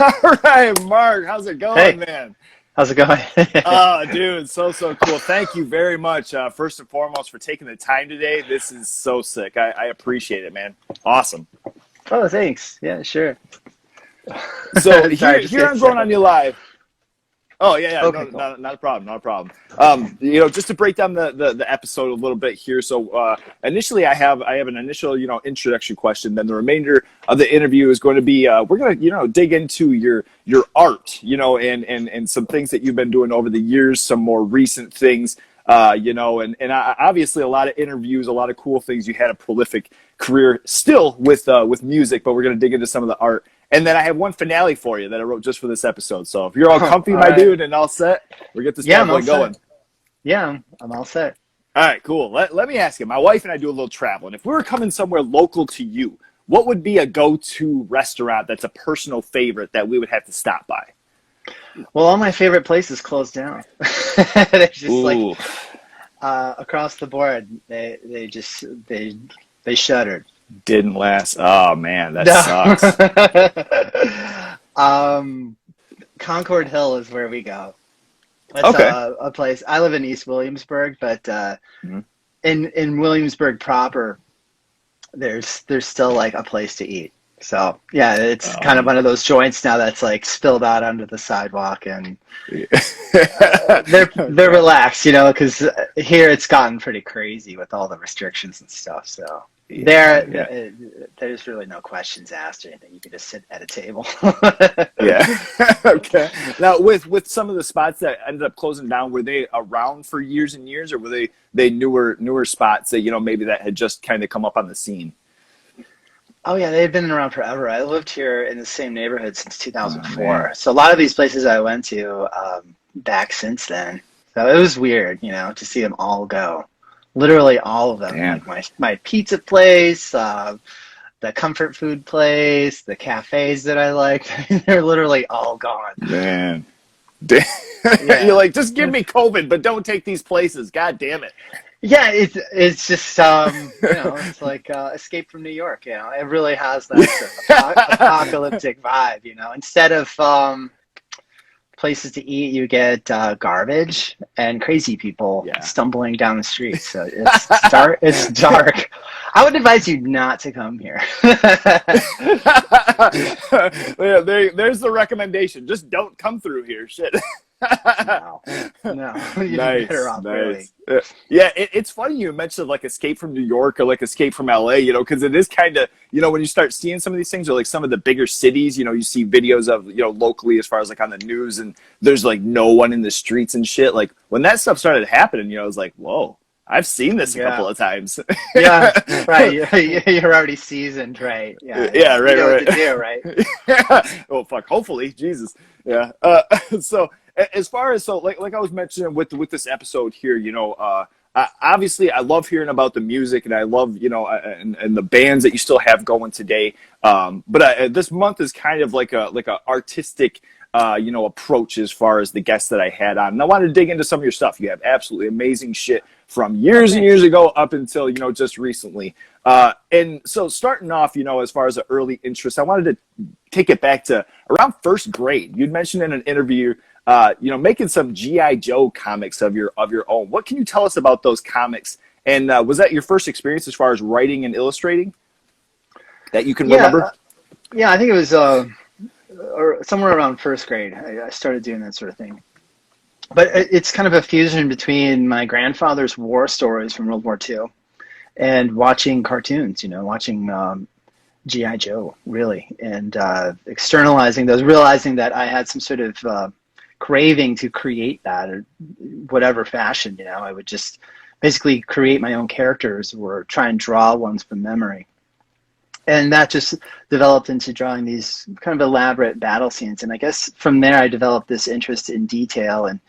All right, Mark, how's it going, Hey, man? how's it going? Oh, dude, so cool. Thank you very much, first and foremost, for taking the time today. This is so sick. I appreciate it, man. Awesome. Oh, thanks. Yeah, sure. So Sorry, here, just here get I'm going on settled. you live. Oh yeah, no, Okay, cool. not a problem, not a problem. Just to break down the episode a little bit here. So initially, I have an initial introduction question. Then the remainder of the interview is going to be we're going to dig into your art, and some things that you've been doing over the years, some more recent things, obviously a lot of interviews, a lot of cool things. You had a prolific career still with music, but we're going to dig into some of the art. And then I have one finale for you that I wrote just for this episode. So if you're all Huh, comfy, all my right. dude, and all set, we'll get this Yeah, bad I'm all boy set. going. Yeah, I'm all set. All right, cool. Let me ask you. My wife and I do a little traveling. If we were coming somewhere local to you, what would be a go-to restaurant that's a personal favorite that we would have to stop by? Well, all my favorite places closed down. They're just like Ooh, across the board. They shuttered. didn't last. Oh man, that No. sucks. um, Concord Hill is where we go. That's Okay. a place. I live in East Williamsburg, but Mhm. in Williamsburg proper, there's still like a place to eat. So yeah, it's kind of Um, one of those joints now that's like spilled out onto the sidewalk, and they're okay. relaxed, because here it's gotten pretty crazy with all the restrictions and stuff. So Yeah, there, yeah. there's really no questions asked or anything. You can just sit at a table. Yeah. Okay. Now, with some of the spots that ended up closing down, were they around for years and years, or were they newer spots that maybe that had just kind of come up on the scene? Oh yeah, they've been around forever. I lived here in the same neighborhood since Oh man. 2004. So a lot of these places I went to back since then. So it was weird, to see them all go. Literally all of them. Damn. Like my pizza place, the comfort food place, the cafes that I liked. They're literally all gone. Man. Damn. You're Yeah. like, just give me COVID, but don't take these places. God damn it. Yeah, it's just it's like Escape from New York. It really has that sort of apocalyptic vibe. Instead of places to eat, you get garbage and crazy people Yeah. stumbling down the street. So it's dark. It's dark. I would advise you not to come here. Yeah, there's the recommendation. Just don't come through here. Shit. No, no, you'd be better Nice, off really. nice. Yeah, it's funny you mentioned like Escape from New York or like Escape from LA, because it is kind of, when you start seeing some of these things or like some of the bigger cities, you see videos of, locally as far as like on the news and there's like no one in the streets and shit. Like when that stuff started happening, I was like, whoa, I've seen this a couple Yeah. of times. Yeah, right. You're already seasoned, right? Yeah, Yeah, yeah. You right, know what to right, do, right? right. Oh fuck! Hopefully, Jesus. Yeah. So as far as like I was mentioning with this episode here, obviously I love hearing about the music and I love and the bands that you still have going today. But this month is kind of like a artistic approach as far as the guests that I had on. And I wanted to dig into some of your stuff. You have absolutely amazing shit from Oh, years and years thanks. ago up until just recently. And so starting off, as far as the early interest, I wanted to take it back to around first grade. You'd mentioned in an interview, making some GI Joe comics of your own. What can you tell us about those comics? And was that your first experience as far as writing and illustrating that you can Yeah, remember? yeah. I think it was or somewhere around first grade. I started doing that sort of thing. But it's kind of a fusion between my grandfather's war stories from World War II and watching cartoons. Watching GI Joe, really, and externalizing those, realizing that I had some sort of craving to create that, or whatever fashion. I would just basically create my own characters or try and draw ones from memory. And that just developed into drawing these kind of elaborate battle scenes. And I guess from there, I developed this interest in detail and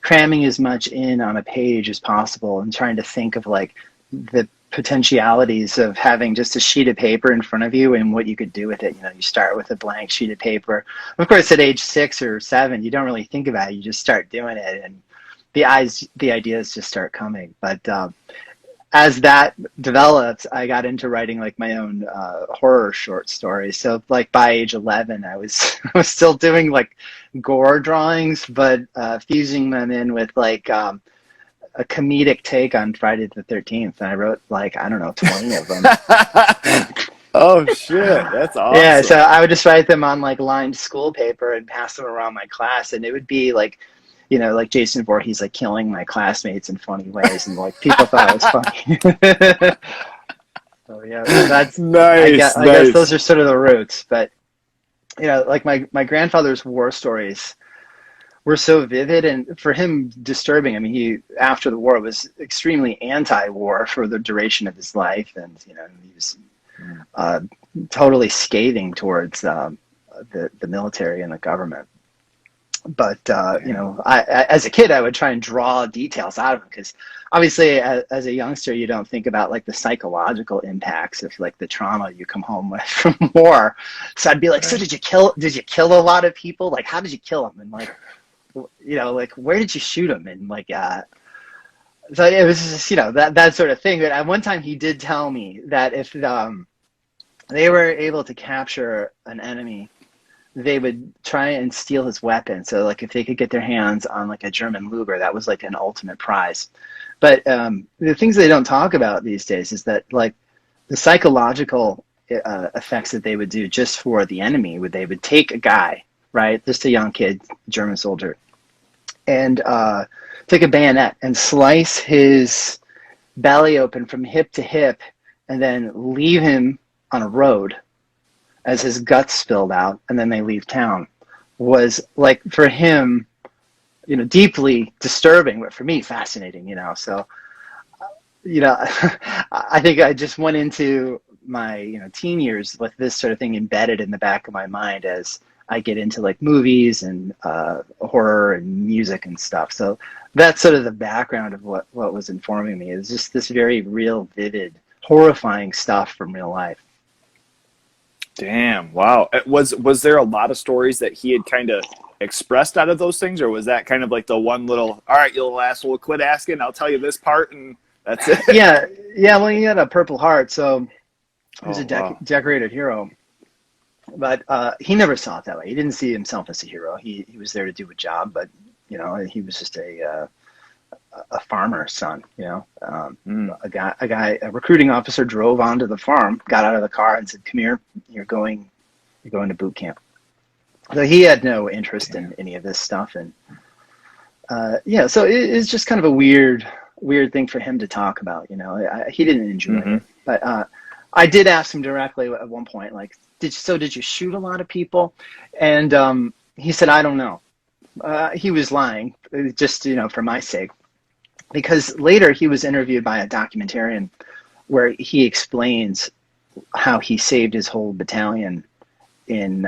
cramming as much in on a page as possible and trying to think of like the potentialities of having just a sheet of paper in front of you and what you could do with it. You start with a blank sheet of paper. Of course, at age 6 or 7, you don't really think about it. You just start doing it, and the ideas just start coming. But as that developed, I got into writing like my own horror short stories. So like by age 11, I was I was still doing like gore drawings, but fusing them in with like a comedic take on Friday the 13th. And I wrote like, I don't know, 20 of them. Oh shit, that's awesome. Yeah, so I would just write them on like lined school paper and pass them around my class, and it would be like, you know, like Jason Voorhees like killing my classmates in funny ways, and like people thought it was funny. So yeah, that's nice. I guess those are sort of the roots. But you know, like my grandfather's war stories were so vivid, and for him disturbing. I mean, he after the war was extremely anti-war for the duration of his life, and you know, he was totally scathing towards the military and the government. But you know, I as a kid, I would try and draw details out of him because obviously, as a youngster, you don't think about like the psychological impacts of like the trauma you come home with from war. So I'd be like, so did you kill a lot of people? Like, how did you kill them? And like, you know, like where did you shoot them? And like, so it was just, you know, that sort of thing. But at one time, he did tell me that if they were able to capture an enemy, they would try and steal his weapon. So like if they could get their hands on like a German Luger, that was like an ultimate prize. But the things they don't talk about these days is that like the psychological effects that they would do just for the enemy, they would take a guy, right, just a young kid, German soldier, and take a bayonet and slice his belly open from hip to hip and then leave him on a road as his guts spilled out, and then they leave town, was like for him, you know, deeply disturbing, but for me fascinating, you know. So, you know, I think I just went into my, you know, teen years with this sort of thing embedded in the back of my mind as I get into like movies and horror and music and stuff. So that's sort of the background of what was informing me. Is just this very real, vivid, horrifying stuff from real life. Damn! Wow. Was there a lot of stories that he had kind of expressed out of those things, or was that kind of like the one little, all right, you little asshole, quit asking, I'll tell you this part, and that's it? Yeah. Well, he had a Purple Heart, so he was decorated hero. But he never saw it that way. He didn't see himself as a hero. He was there to do a job, but you know, he was just a farmer's son. You know, a recruiting officer drove onto the farm, got out of the car, and said, "Come here, you're going to boot camp." So he had no interest in any of this stuff, and yeah, so it's just kind of a weird thing for him to talk about. You know, he didn't enjoy it, but I did ask him directly at one point, like, did you shoot a lot of people? And he said, I don't know. He was lying, just, you know, for my sake, because later he was interviewed by a documentarian where he explains how he saved his whole battalion in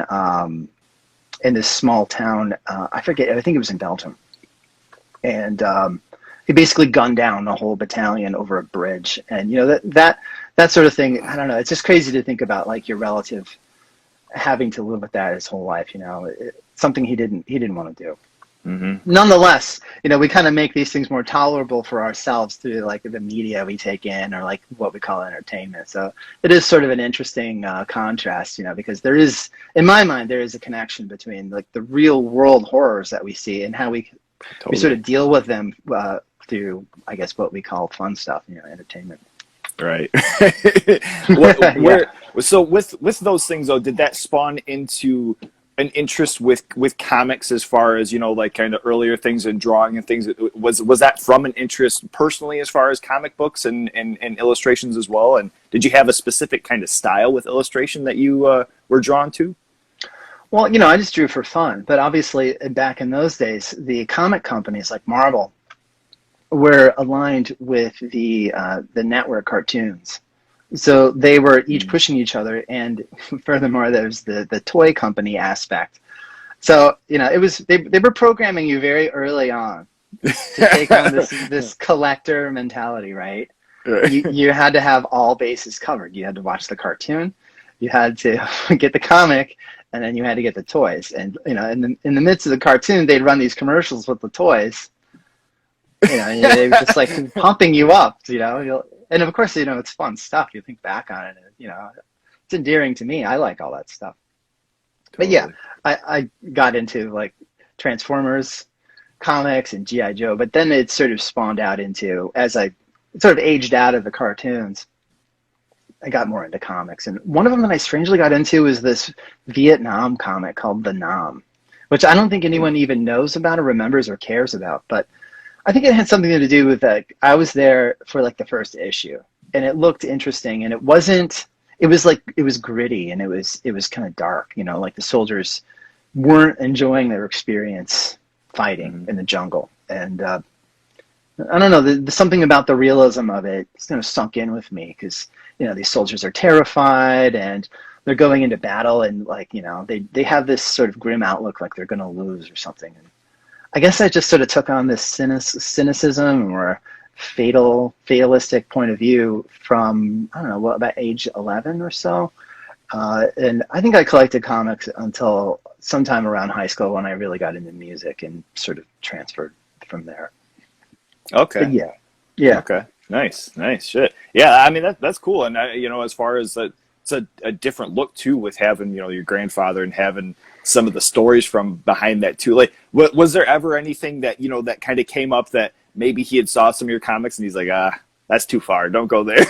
this small town. I forget. I think it was in Belgium, and he basically gunned down the whole battalion over a bridge. And you know, that sort of thing. I don't know. It's just crazy to think about, like, your relative having to live with that his whole life. You know, something he didn't want to do. Nonetheless, you know, we kind of make these things more tolerable for ourselves through like the media we take in, or like what we call entertainment. So it is sort of an interesting contrast, you know, because there is, in my mind, there is a connection between like the real world horrors that we see and how we sort of deal with them through, I guess, what we call fun stuff, you know, entertainment. Right. So with those things though, did that spawn into an interest with comics, as far as, you know, like kind of earlier things and drawing and things? Was that from an interest personally as far as comic books and illustrations as well? And did you have a specific kind of style with illustration that you were drawn to? Well, you know, I just drew for fun, but obviously back in those days, the comic companies like Marvel were aligned with the network cartoons. So they were each pushing each other, and furthermore, there's the toy company aspect. So, you know, it was they were programming you very early on to take on this collector mentality, right? You had to have all bases covered. You had to watch the cartoon, you had to get the comic, and then you had to get the toys. And you know, in the midst of the cartoon, they'd run these commercials with the toys. You know, they were just like pumping you up. You know. And of course, it's fun stuff. You think back on it, and, it's endearing to me. I like all that stuff. But Totally. yeah, I got into like Transformers comics and G.I. Joe, but then it sort of spawned out into, as I sort of aged out of the cartoons, I got more into comics. And one of them that I strangely got into was this Vietnam comic called The Nam, which I don't think anyone even knows about or remembers or cares about. But I think it had something to do with that. I was there for like the first issue, and it looked interesting, and it was gritty, and it was kind of dark, like the soldiers weren't enjoying their experience fighting in the jungle. And I don't know, there's something about the realism of it. It's kind of sunk in with me because, these soldiers are terrified and they're going into battle, and like, they have this sort of grim outlook, like they're going to lose or something. And I guess I just sort of took on this cynicism or fatalistic point of view from, I don't know, about age 11 or so. And I think I collected comics until sometime around high school when I really got into music and sort of transferred from there. Okay. But yeah. Okay. Nice shit. Yeah, I mean that's cool, and as far as it's a different look too, with having your grandfather and having some of the stories from behind that too. Like, was there ever anything that that kind of came up that maybe he had saw some of your comics and he's like, that's too far, don't go there?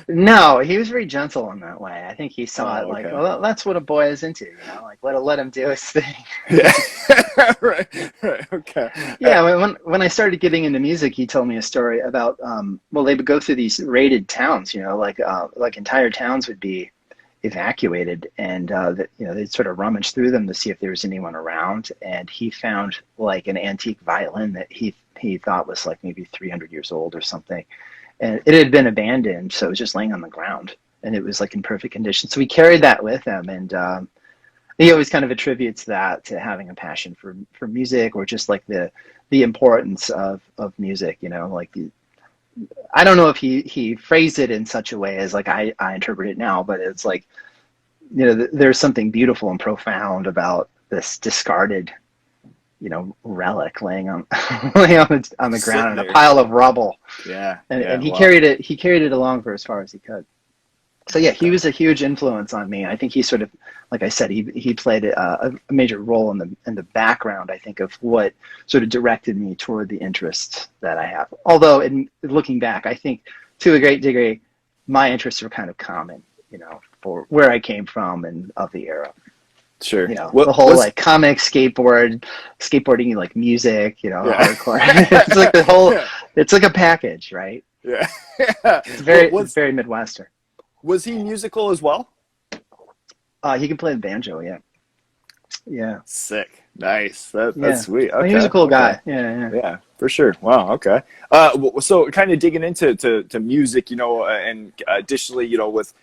No, he was very gentle in that way. I think he saw it like, okay. well, that's what a boy is into, like let him do his thing. Yeah. right, okay. Yeah, when I started getting into music, he told me a story about they would go through these raided towns, like entire towns would be evacuated, and they'd sort of rummage through them to see if there was anyone around, and he found like an antique violin that he thought was like maybe 300 years old or something, and it had been abandoned, so it was just laying on the ground, and it was like in perfect condition. So he carried that with him, and he always kind of attributes that to having a passion for music, or just like the importance of music, like I don't know if he phrased it in such a way as like I interpret it now, but it's like, there's something beautiful and profound about this discarded, relic laying on the ground in a pile of rubble. Yeah. And he carried it along for as far as he could. So yeah, he was a huge influence on me. I think he sort of, like I said, he played a major role in the background, I think, of what sort of directed me toward the interests that I have. Although, in looking back, I think to a great degree, my interests were kind of common, for where I came from and of the era. Sure. The whole like comic, skateboarding, like music, hardcore. It's like the whole. It's like a package, right? Yeah. It's very Midwestern. Was he musical as well? He can play the banjo, yeah. Yeah. Sick. Nice. That's sweet. Okay. He was a cool guy. Okay. Yeah. Yeah, for sure. Wow. Okay. So kind of digging into music, and additionally, with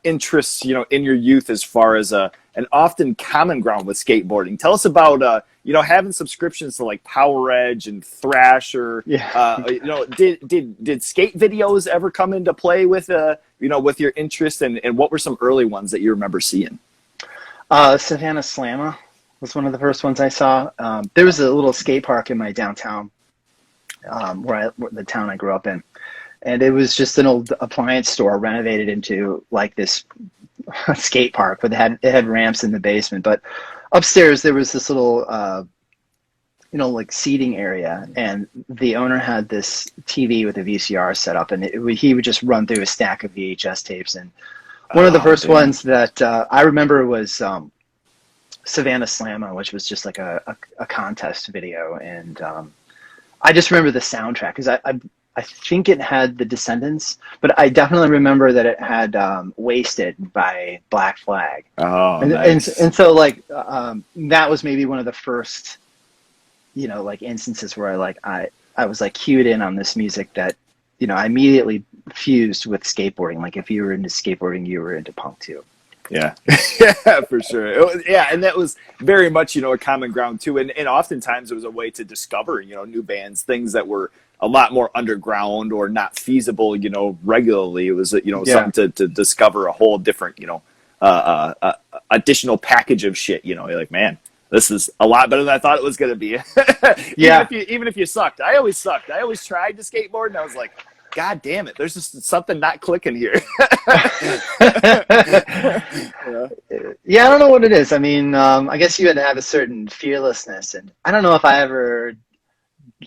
interests, in your youth as far as an often common ground with skateboarding. Tell us about, having subscriptions to like Power Edge and Thrasher. Yeah. Did skate videos ever come into play with, with your interest, and what were some early ones that you remember seeing? Savannah Slamma was one of the first ones I saw. There was a little skate park in my downtown, the town I grew up in. And it was just an old appliance store renovated into like this skate park, but it had ramps in the basement. But upstairs there was this little, like seating area, and the owner had this TV with a VCR set up, and he would just run through a stack of VHS tapes. And one of the first ones that I remember was Savannah Slamma, which was just like a contest video, and I just remember the soundtrack because I think it had The Descendants, but I definitely remember that it had Wasted by Black Flag. Oh, and, nice. and so like that was maybe one of the first, like instances where I was like cued in on this music that, I immediately fused with skateboarding. Like if you were into skateboarding, you were into punk too. Yeah, yeah, for sure. And that was very much, a common ground too. And oftentimes it was a way to discover, new bands, things that were a lot more underground or not feasible, regularly. It was, something to discover a whole different, additional package of shit. You're like, man, this is a lot better than I thought it was going to be. Yeah. Even if you sucked. I always sucked. I always tried to skateboard, and I was like, God damn it, there's just something not clicking here. Yeah, I don't know what it is. I mean, I guess you had to have a certain fearlessness, and I don't know if I ever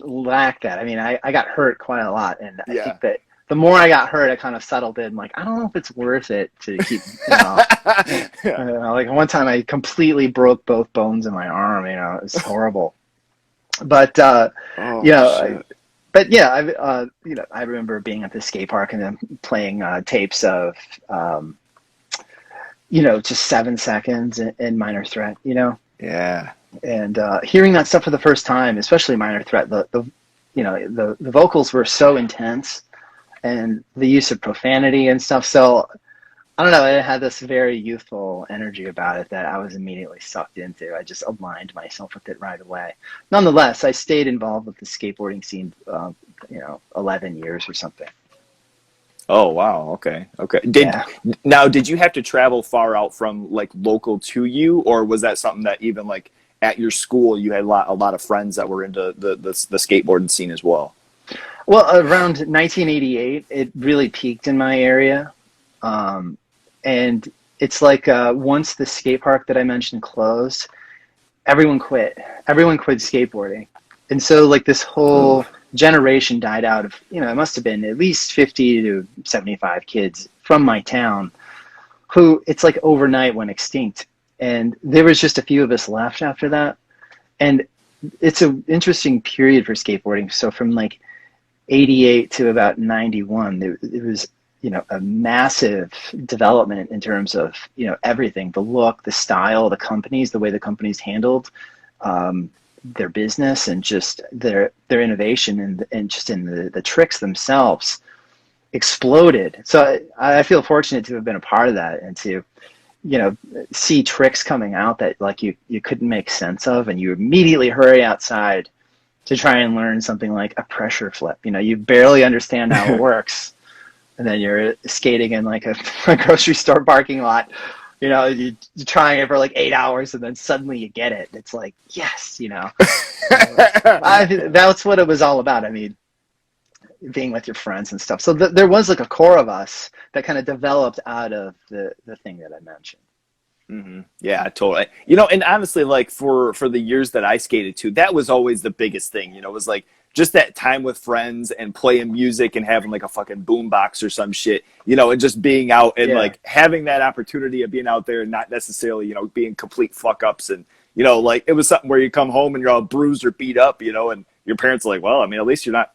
lacked that. I mean, I got hurt quite a lot, and I think that the more I got hurt, I kind of settled in. Like, I don't know if it's worth it to keep, I don't know, like one time I completely broke both bones in my arm. It was horrible. But but yeah, I remember being at the skate park and then playing tapes of, just 7 seconds in Minor Threat. Yeah. And hearing that stuff for the first time, especially Minor Threat, the vocals were so intense, and the use of profanity and stuff. So I don't know, it had this very youthful energy about it that I was immediately sucked into. I just aligned myself with it right away. Nonetheless, I stayed involved with the skateboarding scene, 11 years or something. Oh, wow. Okay. Now, did you have to travel far out from like local to you, or was that something that even like at your school you had a lot of friends that were into the skateboarding scene as well? Well, around 1988, it really peaked in my area. And it's like once the skate park that I mentioned closed, everyone quit. Everyone quit skateboarding. And so like this whole generation died out of, it must have been at least 50 to 75 kids from my town who it's like overnight went extinct. And there was just a few of us left after that. And it's an interesting period for skateboarding. So from like 88 to about 91, it was, a massive development in terms of, everything, the look, the style, the companies, the way the companies handled their business, and just their innovation and just in the tricks themselves exploded. So I feel fortunate to have been a part of that, and to, see tricks coming out that like you couldn't make sense of, and you immediately hurry outside to try and learn something like a pressure flip. You barely understand how it works. And then you're skating in like a grocery store parking lot, you're trying it for like 8 hours, and then suddenly you get it. It's like, yes, that's what it was all about. I mean, being with your friends and stuff. So there was like a core of us that kind of developed out of the thing that I mentioned. Mm-hmm. Yeah, totally. And honestly, like for the years that I skated too, that was always the biggest thing. It was like just that time with friends and playing music and having like a fucking boombox or some shit, and just being out and like having that opportunity of being out there and not necessarily, being complete fuck ups. And, like it was something where you come home and you're all bruised or beat up, and your parents are like, well, I mean, at least you're not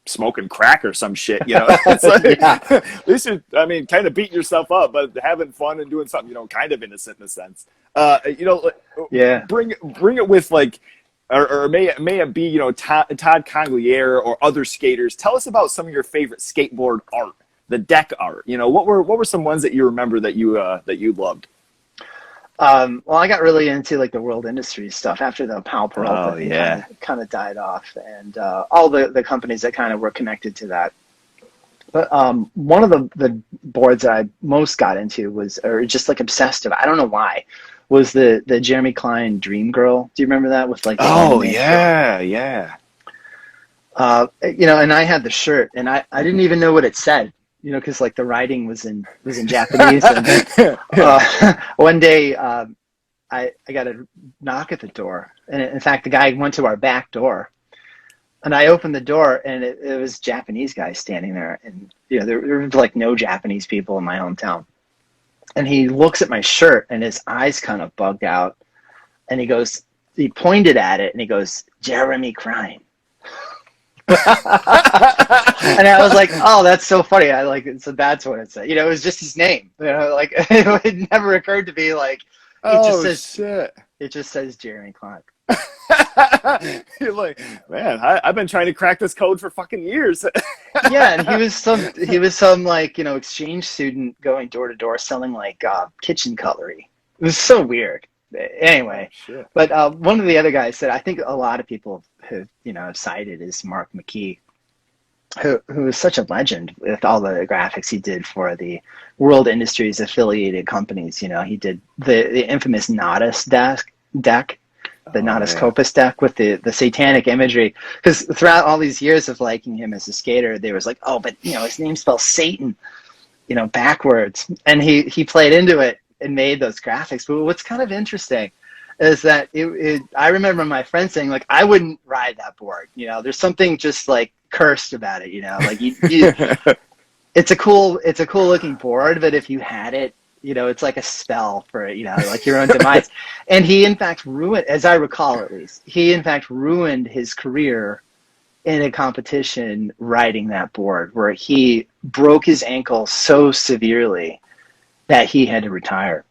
smoking crack or some shit, It's like, at least you're, kind of beating yourself up, but having fun and doing something, kind of innocent in a sense. Bring it with like, or may it be, Todd Congliere or other skaters. Tell us about some of your favorite skateboard art, the deck art. What were some ones that you remember that you loved? Well, I got really into like the World Industries stuff after the Powell Peralta thing kind of died off, and all the companies that kind of were connected to that. But one of the boards that I most got into was, or just like obsessed with, I don't know why, was the Jeremy Klein Dream Girl. Do you remember that with like? Yeah. And I had the shirt, and I didn't even know what it said. Because like the writing was in Japanese. And one day I got a knock at the door, and in fact the guy went to our back door, and I opened the door, and it was Japanese guy standing there, and there were like no Japanese people in my hometown. And he looks at my shirt, and his eyes kind of bugged out, and he pointed at it, and he goes, "Jeremy Klein." And I was like, oh, that's so funny. So that's what it said. It was just his name. Like it never occurred to me like it just says Jeremy Klein. You're like, man, I've been trying to crack this code for fucking years. Yeah, and he was some like, exchange student going door to door selling like kitchen cutlery. It was so weird. Anyway, but one of the other guys said, I think a lot of people have cited is Mark McKee, who is such a legend with all the graphics he did for the World Industries affiliated companies. He did the infamous Nodus deck. the Natas Copas deck with the satanic imagery. Because throughout all these years of liking him as a skater, they was like, oh, but his name spells Satan, backwards. And he played into it and made those graphics. But what's kind of interesting is that I remember my friend saying, like, I wouldn't ride that board. There's something just like cursed about it. Like it's a cool looking board, but if you had it, it's like a spell for like your own demise. And he in fact ruined, as I recall at least, ruined his career in a competition riding that board, where he broke his ankle so severely that he had to retire.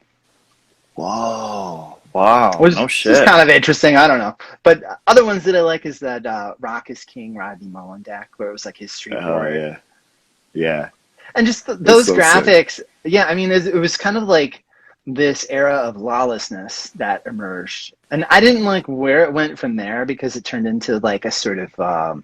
Whoa. Wow. No shit. It's kind of interesting. I don't know. But other ones that I like is that Rock is King Rodney Mullen deck, where it was like his street board. Oh, yeah. Yeah. And just those graphics. Sick. Yeah, I mean, it was kind of like this era of lawlessness that emerged. And I didn't like where it went from there, because it turned into like a sort of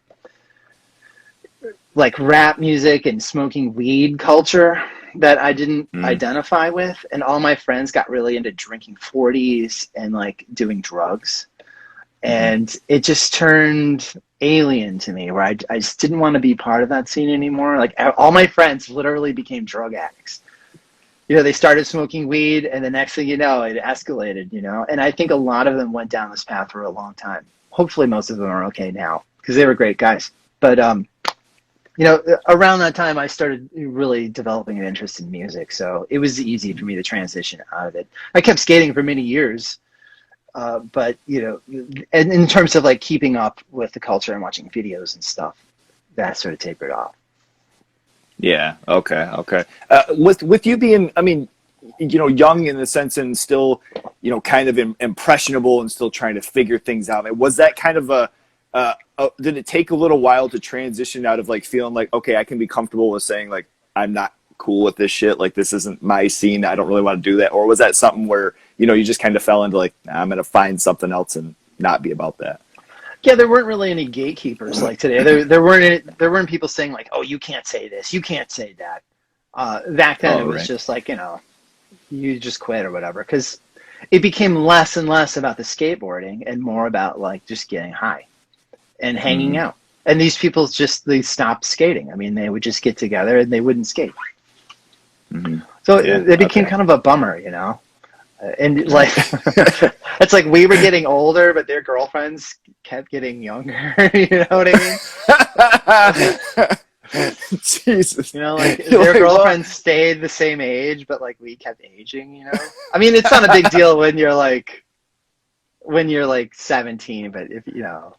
like rap music and smoking weed culture that I didn't identify with. And all my friends got really into drinking 40s and like doing drugs. And it just turned alien to me, where I just didn't want to be part of that scene anymore. Like all my friends literally became drug addicts. They started smoking weed, and the next thing you know, it escalated, And I think a lot of them went down this path for a long time. Hopefully most of them are okay now, because they were great guys. But, around that time, I started really developing an interest in music. So it was easy for me to transition out of it. I kept skating for many years. But, and in terms of like keeping up with the culture and watching videos and stuff, that sort of tapered off. Yeah. Okay. With you being, I mean, young in the sense, and still, kind of impressionable and still trying to figure things out. Was that kind of did it take a little while to transition out of like feeling like, okay, I can be comfortable with saying like, I'm not cool with this shit, like this isn't my scene, I don't really want to do that? Or was that something where you just kind of fell into like, nah, I'm gonna find something else and not be about that? Yeah, there weren't really any gatekeepers like today. There weren't people saying like, oh, you can't say this, you can't say that. Back then it was just like, you just quit or whatever, because it became less and less about the skateboarding and more about like just getting high and hanging out. And these people they stopped skating. I mean, they would just get together and they wouldn't skate. So it became kind of a bummer, And like, it's like we were getting older, but their girlfriends kept getting younger. You know what I mean? Jesus. Like their girlfriends stayed the same age, but like we kept aging. I mean, it's not a big deal when you're like 17, but if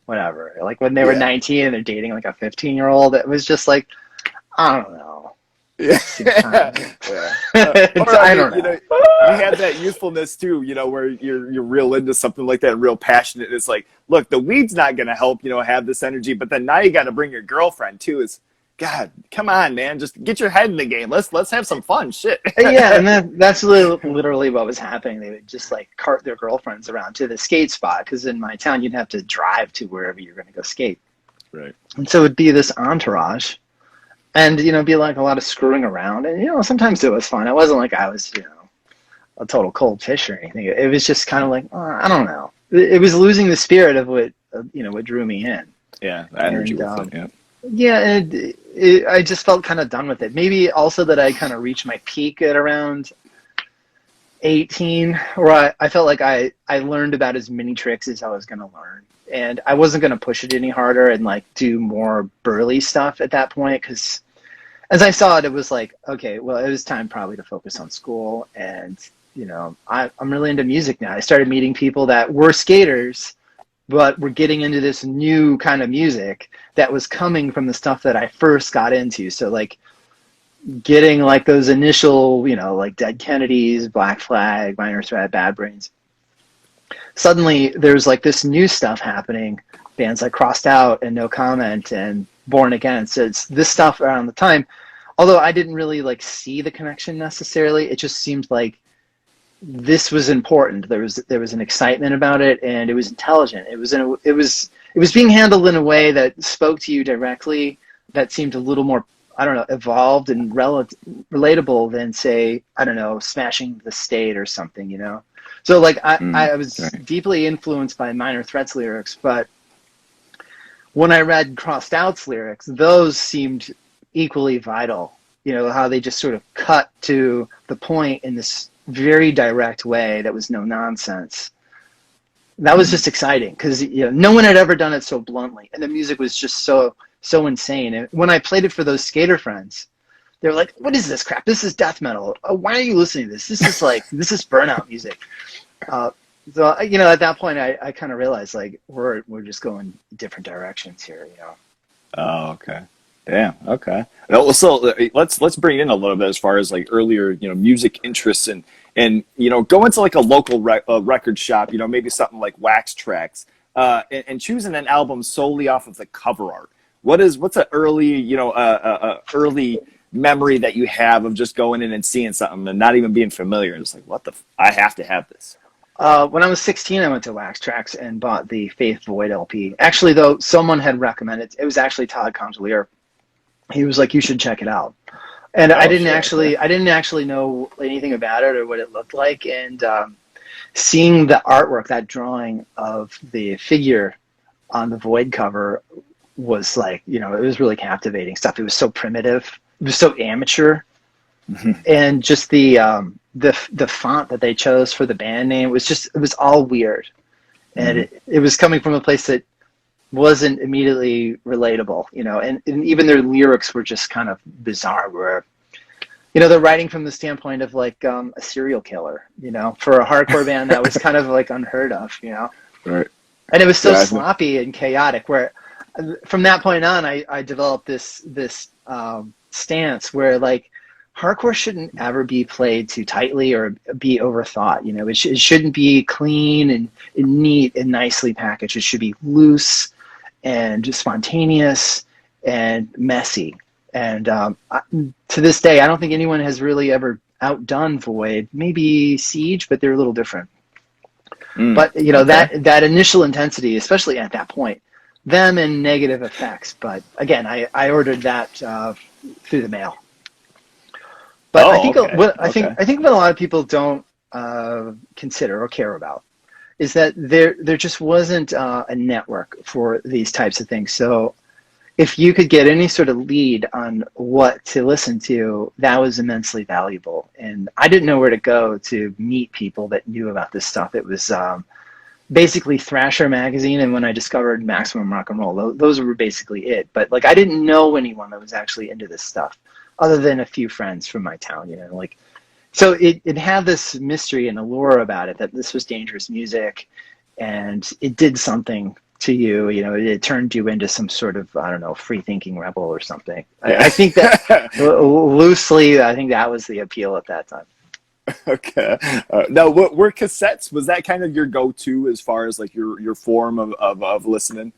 whatever. Like when they were 19 and they're dating like a 15-year-old, it was just like, I don't know. Yeah. I don't know. You had that youthfulness too, where you're real into something like that and real passionate. It's like, look, the weed's not going to help, have this energy, but then now you got to bring your girlfriend too. Is God, come on, man, just get your head in the game. Let's have some fun, shit. Yeah, and that's literally what was happening. They would just like cart their girlfriends around to the skate spot, because in my town you'd have to drive to wherever you're going to go skate. Right. And so it'd be this entourage. And, be like a lot of screwing around. And, sometimes it was fun. It wasn't like I was, a total cold fish or anything. It was just kind of like, I don't know. It was losing the spirit of what drew me in. Yeah, the energy with it, yeah. Yeah, and I just felt kind of done with it. Maybe also that I kind of reached my peak at around 18, where I felt like I learned about as many tricks as I was going to learn. And I wasn't going to push it any harder and like do more burly stuff at that point, because as I saw it, it was like, okay, well, it was time probably to focus on school. And, I'm really into music now. I started meeting people that were skaters, but were getting into this new kind of music that was coming from the stuff that I first got into. So like getting like those initial, like Dead Kennedys, Black Flag, Minor Threat, Bad Brains. Suddenly there's like this new stuff happening, bands like Crossed Out and No Comment and Born Again. So it's this stuff around the time, although I didn't really like see the connection necessarily. It just seemed like this was important. There was an excitement about it, and it was intelligent. It was being handled in a way that spoke to you directly, that seemed a little more, I don't know, evolved and relatable than, say, I don't know, Smashing the State or something, So like I was Right. deeply influenced by Minor Threat's lyrics, but when I read Crossed Out's lyrics, those seemed equally vital. You know, how they just sort of cut to the point in this very direct way that was no nonsense. That was just exciting because no one had ever done it so bluntly, and the music was just so insane. And when I played it for those skater friends, they were like, "What is this crap? This is death metal. Why are you listening to this? This is like this is burnout music." So at that point, I kind of realized like we're just going different directions here. Oh, okay. Damn. Okay. Well, so let's bring it in a little bit as far as like earlier, music interests and go into like a local record shop, maybe something like Wax Tracks, and choosing an album solely off of the cover art. What's an early, early memory that you have of just going in and seeing something and not even being familiar and just like, I have to have this. When I was 16, I went to Wax Tracks and bought the Faith Void LP. Actually, though, someone had recommended it was actually Todd Conjolier. He was like, "You should check it out," and I didn't actually know anything about it or what it looked like. And seeing the artwork, that drawing of the figure on the Void cover was like, it was really captivating stuff. It was so primitive, it was so amateur, and just the font that they chose for the band name it was all weird, and it was coming from a place that wasn't immediately relatable, and even their lyrics were just kind of bizarre, where they're writing from the standpoint of like a serial killer, for a hardcore band that was kind of like unheard of, Right. and it was so sloppy and chaotic, where from that point on I developed this stance where like hardcore shouldn't ever be played too tightly or be overthought. It shouldn't be clean and neat and nicely packaged. It should be loose and spontaneous and messy. And to this day, I don't think anyone has really ever outdone Void. Maybe Siege, but they're a little different. But okay. that initial intensity, especially at that point, them and Negative Effects. But again, I ordered that through the mail. But I think I think what a lot of people don't consider or care about is that there just wasn't a network for these types of things. So if you could get any sort of lead on what to listen to, that was immensely valuable. And I didn't know where to go to meet people that knew about this stuff. It was basically Thrasher magazine, and when I discovered Maximum Rock and Roll, those were basically it. But like I didn't know anyone that was actually into this stuff, other than a few friends from my town, So it had this mystery and allure about it, that this was dangerous music, and it did something to you. It turned you into some sort of, I don't know, free-thinking rebel or something. Yeah. I think that loosely, I think that was the appeal at that time. Okay. Now, what were cassettes? Was that kind of your go-to as far as like your form of listening?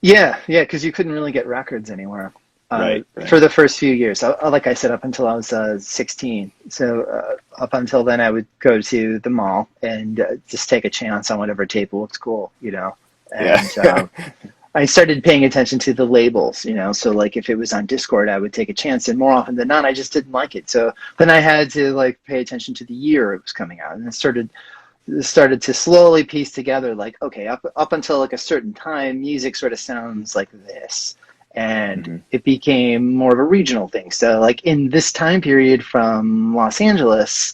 Yeah, because you couldn't really get records anywhere. Right. For the first few years, like I said, up until I was 16. So up until then, I would go to the mall and just take a chance on whatever tape looked cool, And I started paying attention to the labels, So like if it was on Discord, I would take a chance, and more often than not, I just didn't like it. So then I had to like pay attention to the year it was coming out, and it started to slowly piece together. Like, okay, up until like a certain time, music sort of sounds like this. And it became more of a regional thing. So like in this time period from Los Angeles,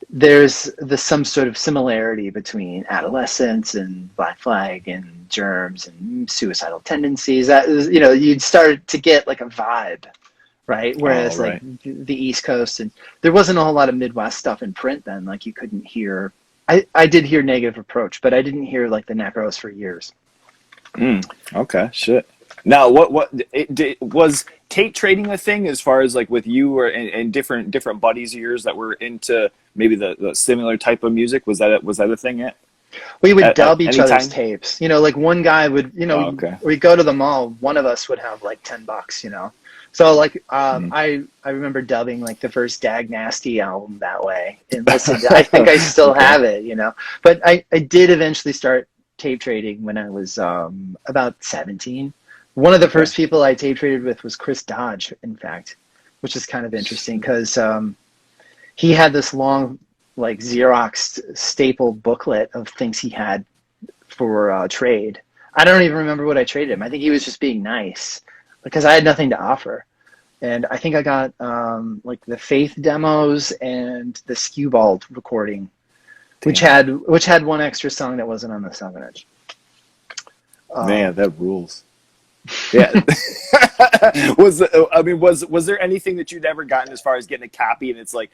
there's some sort of similarity between Adolescence and Black Flag and Germs and Suicidal Tendencies. That is, you'd start to get like a vibe, right? Whereas like the East Coast, and there wasn't a whole lot of Midwest stuff in print then. Like you couldn't hear, I did hear Negative Approach, but I didn't hear like the Necros for years. Okay, shit. Now, what was tape trading a thing as far as like with you and different buddies of yours that were into maybe the similar type of music? Was that a thing yet? We would dub each other's tapes. Like one guy would, we'd go to the mall. One of us would have like $10. So like I remember dubbing like the first Dag Nasty album that way, and I think I still have it. But I did eventually start tape trading when I was about 17. One of the first people I tape traded with was Chris Dodge, in fact, which is kind of interesting because he had this long like Xerox stapled booklet of things he had for trade. I don't even remember what I traded him. I think he was just being nice because I had nothing to offer. And I think I got like the Faith demos and the Skewbald recording, which had one extra song that wasn't on the 7-inch. Man, that rules. Yeah. Was there anything that you'd ever gotten as far as getting a copy and it's like,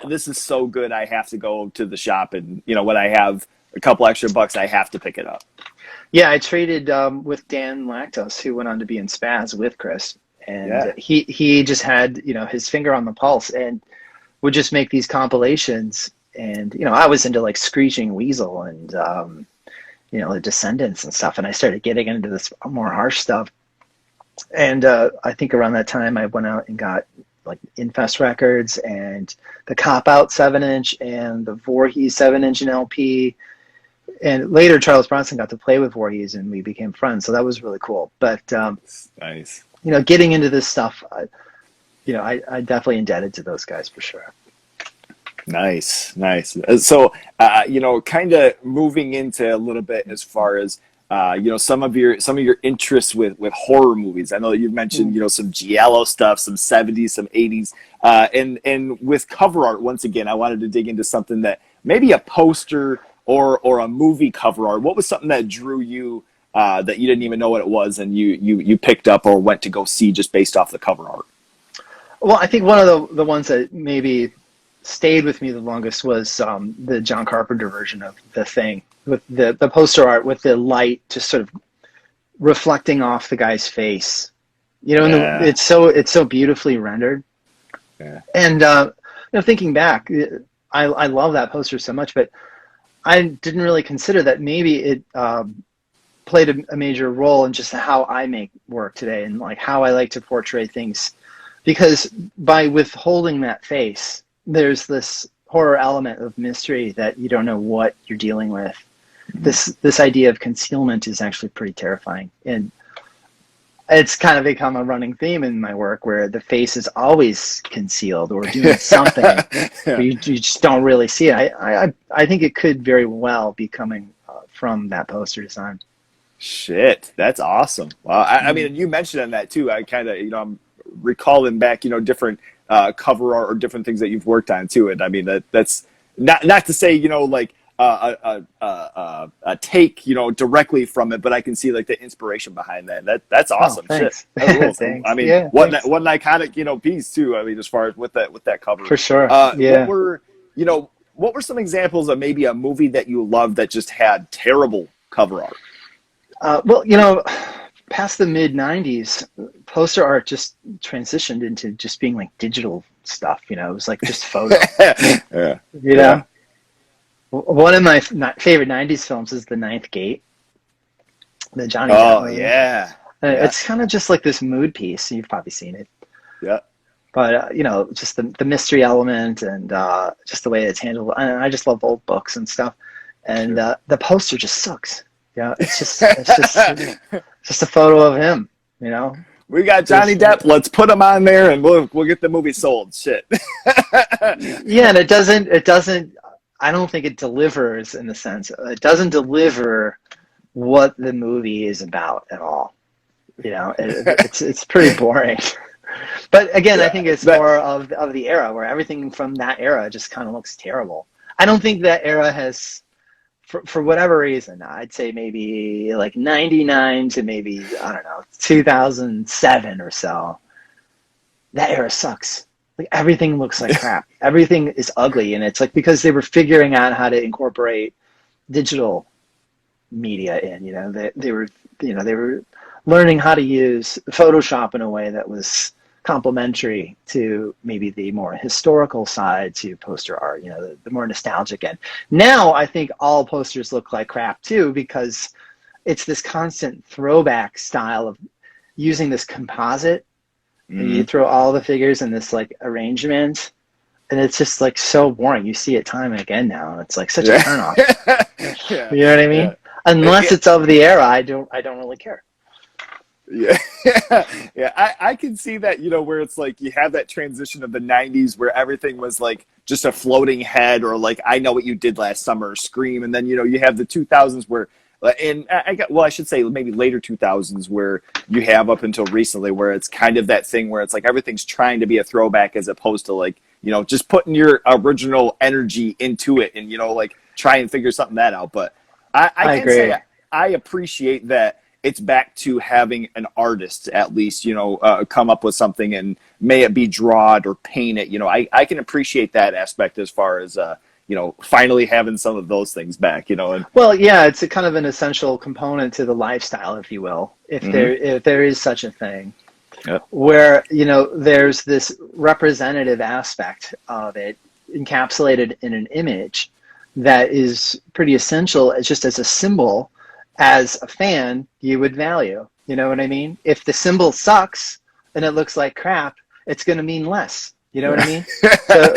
this is so good, I have to go to the shop and, when I have a couple extra bucks, I have to pick it up? Yeah, I traded with Dan Lactos, who went on to be in Spaz with Chris. And he just had, his finger on the pulse and would just make these compilations. And, I was into like Screeching Weasel and, the Descendants and stuff. And I started getting into this more harsh stuff. And I think around that time I went out and got like Infest Records and the Cop Out 7-inch and the Voorhees 7-inch and LP. And later Charles Bronson got to play with Voorhees and we became friends. So that was really cool. But nice. Getting into this stuff, I definitely indebted to those guys for sure. Nice. So, kind of moving into a little bit as far as, some of your interests with horror movies. I know that you've mentioned, some giallo stuff, some 70s, some 80s, and with cover art. Once again, I wanted to dig into something that maybe a poster or a movie cover art. What was something that drew you? That you didn't even know what it was and you picked up or went to go see just based off the cover art? Well, I think one of the ones that maybe stayed with me the longest was the John Carpenter version of The Thing, with the poster art with the light just sort of reflecting off the guy's face. And it's so beautifully rendered. Yeah. And thinking back, I love that poster so much, but I didn't really consider that maybe it played a major role in just how I make work today and like how I like to portray things, because by withholding that face, there's this horror element of mystery that you don't know what you're dealing with. This idea of concealment is actually pretty terrifying, and it's kind of become a running theme in my work where the face is always concealed or doing something where you just don't really see it. I think it could very well be coming from that poster design. Shit, that's awesome. Wow. I mean, you mentioned on that too. I kind of, I'm recalling back, different cover art or different things that you've worked on too. And I mean, that's not to say, like a take, directly from it, but I can see like the inspiration behind that. That's awesome. Oh, shit. That rules. Thanks. I mean, Yeah, what an iconic, piece too. I mean, as far as with that cover. For sure. What were some examples of maybe a movie that you loved that just had terrible cover art? Past the mid 90s, poster art just transitioned into just being like digital stuff. It was like just photo. Yeah. One of my favorite 90s films is The Ninth Gate, the Johnny Depp movie. It's kind of just like this mood piece. You've probably seen it. Yeah. But, just the mystery element and just the way it's handled. And I just love old books and stuff. And the poster just sucks. It's just a photo of him, We got Johnny Depp. Let's put him on there, and we'll get the movie sold. Shit. Yeah, and it doesn't. I don't think it delivers in the sense. It doesn't deliver what the movie is about at all. It's pretty boring. But again, I think it's more of the era where everything from that era just kind of looks terrible. I don't think that era has. For whatever reason, I'd say maybe like 99 to maybe, 2007 or so. That era sucks. Like everything looks like crap. Everything is ugly. And it's like because they were figuring out how to incorporate digital media in, they were learning how to use Photoshop in a way that was complementary to maybe the more historical side to poster art, the more nostalgic end. Now I think all posters look like crap too, because it's this constant throwback style of using this composite. And you throw all the figures in this like arrangement, and it's just like so boring. You see it time and again now, and it's like such a turnoff. You know what I mean? Yeah. Unless it's of the era, I don't really care. Yeah. I can see that, where it's like you have that transition of the 90s where everything was like just a floating head, or like I Know What You Did Last Summer, Scream, and then you have the 2000s where. And I should say maybe later 2000s where you have up until recently where it's kind of that thing where it's like everything's trying to be a throwback as opposed to like, just putting your original energy into it and, like try and figure something that out. But I can agree. say I appreciate that it's back to having an artist at least, come up with something, and may it be draw it or paint it. I can appreciate that aspect as far as, finally having some of those things back, and Well, yeah, it's a kind of an essential component to the lifestyle, if you will, if there is such a thing, where there's this representative aspect of it encapsulated in an image that is pretty essential, just as a symbol. As a fan, you would value. You know what I mean? If the symbol sucks and it looks like crap, it's going to mean less. You know what I mean? So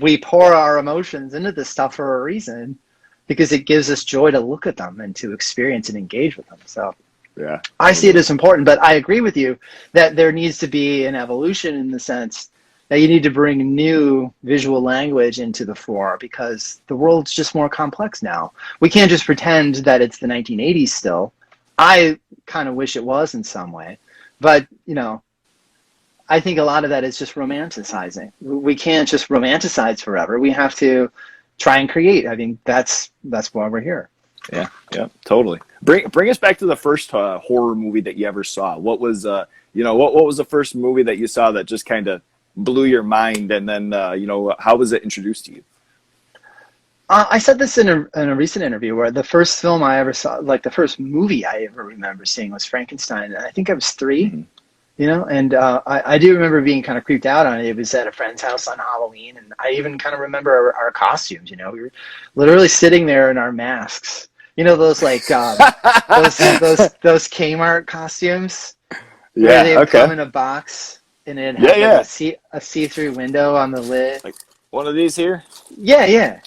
we pour our emotions into this stuff for a reason, because it gives us joy to look at them and to experience and engage with them. So yeah, I see it as important, but I agree with you that there needs to be an evolution in the sense that you need to bring new visual language into the fore, because the world's just more complex now. We can't just pretend that it's the 1980s still. I kind of wish it was in some way, but I think a lot of that is just romanticizing. We can't just romanticize forever. We have to try and create. I think that's why we're here. Yeah, totally. Bring us back to the first horror movie that you ever saw. What was what was the first movie that you saw that just kind of blew your mind, and then how was it introduced to you? I said this in a recent interview, where the first film I ever saw, like the first movie I ever remember seeing, was Frankenstein, and I think I was 3. Mm-hmm. And I do remember being kind of creeped out on it. It was at a friend's house on Halloween, and I even kind of remember our costumes. We were literally sitting there in our masks. Those like those Kmart costumes, where they would come in a box, and it had a see-through window on the lid. Like one of these here. Yeah.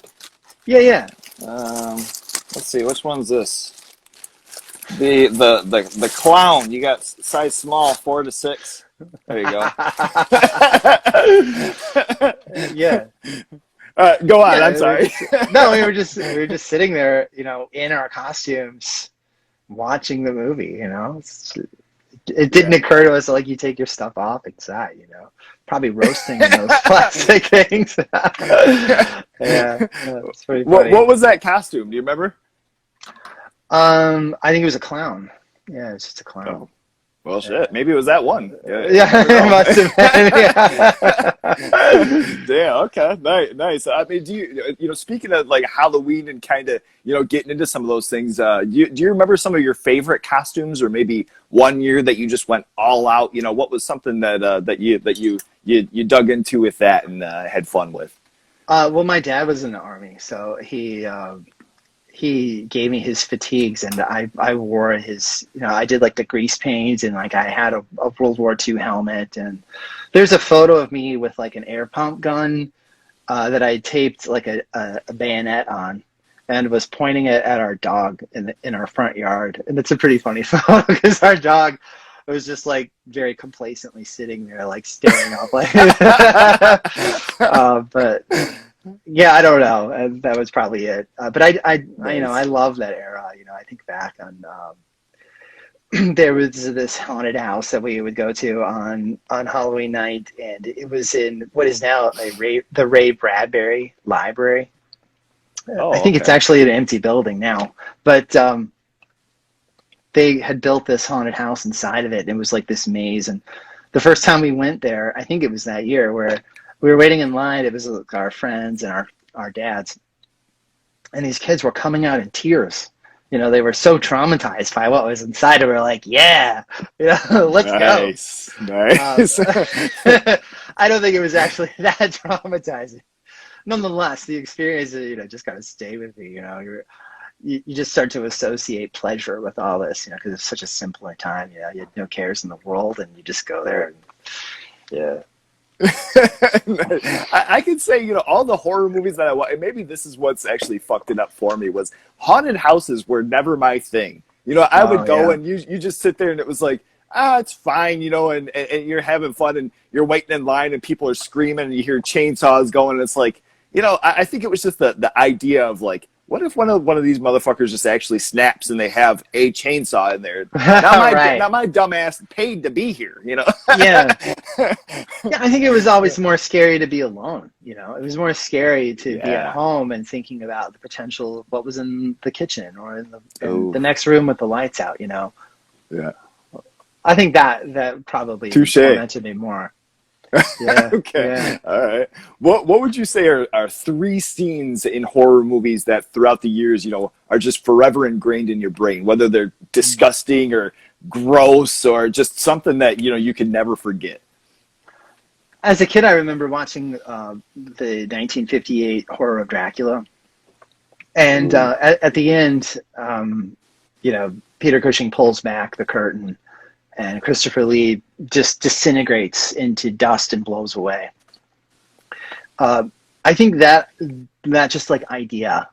Let's see, which one's this? The clown. You got size small, 4 to 6. There you go. Yeah. Go on. I'm sorry. We were just sitting there, in our costumes, watching the movie. It didn't occur to us like you take your stuff off inside. Probably roasting in those plastic things. Yeah, it's pretty funny. What was that costume? Do you remember? I think it was a clown. Yeah, it's just a clown. Oh. Well, shit. Maybe it was that one. Yeah, it must have been. Yeah. Yeah. Okay. Nice. I mean, do you speaking of like Halloween and kind of getting into some of those things? Do you remember some of your favorite costumes, or maybe one year that you just went all out? What was something that you dug into with that and had fun with? Well, my dad was in the Army, so he gave me his fatigues, and I wore his, I did like the grease paints, and like I had a World War II helmet, and there's a photo of me with like an air pump gun that I taped like a bayonet on, and was pointing it at our dog in our front yard. And it's a pretty funny photo, because our dog was just like very complacently sitting there, like staring up like, but yeah, I don't know. That was probably it. But I love that era. I think back on there was this haunted house that we would go to on Halloween night, and it was in what is now the Ray Bradbury Library. Oh, I think it's actually an empty building now, but they had built this haunted house inside of it, and it was like this maze. And the first time we went there, I think it was that year, where we were waiting in line. It was our friends and our dads. And these kids were coming out in tears. They were so traumatized by what was inside. And we were like, yeah, let's go. Nice. I don't think it was actually that traumatizing. Nonetheless, the experience, just kind of stay with me. You just start to associate pleasure with all this, because it's such a simpler time. You had no cares in the world, and you just go there. And, yeah. I could say, all the horror movies that I watch, and maybe this is what's actually fucked it up for me, was haunted houses were never my thing. I would go and you just sit there and it was like, it's fine, and you're having fun and you're waiting in line and people are screaming and you hear chainsaws going, and it's like, I think it was just the idea of like, what if one of these motherfuckers just actually snaps and they have a chainsaw in there? Right. Now my dumb ass paid to be here, Yeah. Yeah, I think it was always more scary to be alone. It was more scary to be at home and thinking about the potential of what was in the kitchen or in the next room with the lights out. Yeah. I think that probably tormented me more. Yeah. Okay. Yeah. All right. What would you say are 3 scenes in horror movies that throughout the years, are just forever ingrained in your brain, whether they're disgusting or gross or just something that, you can never forget? As a kid, I remember watching the 1958 horror of Dracula. And at the end, Peter Cushing pulls back the curtain and Christopher Lee just disintegrates into dust and blows away. I think that just like idea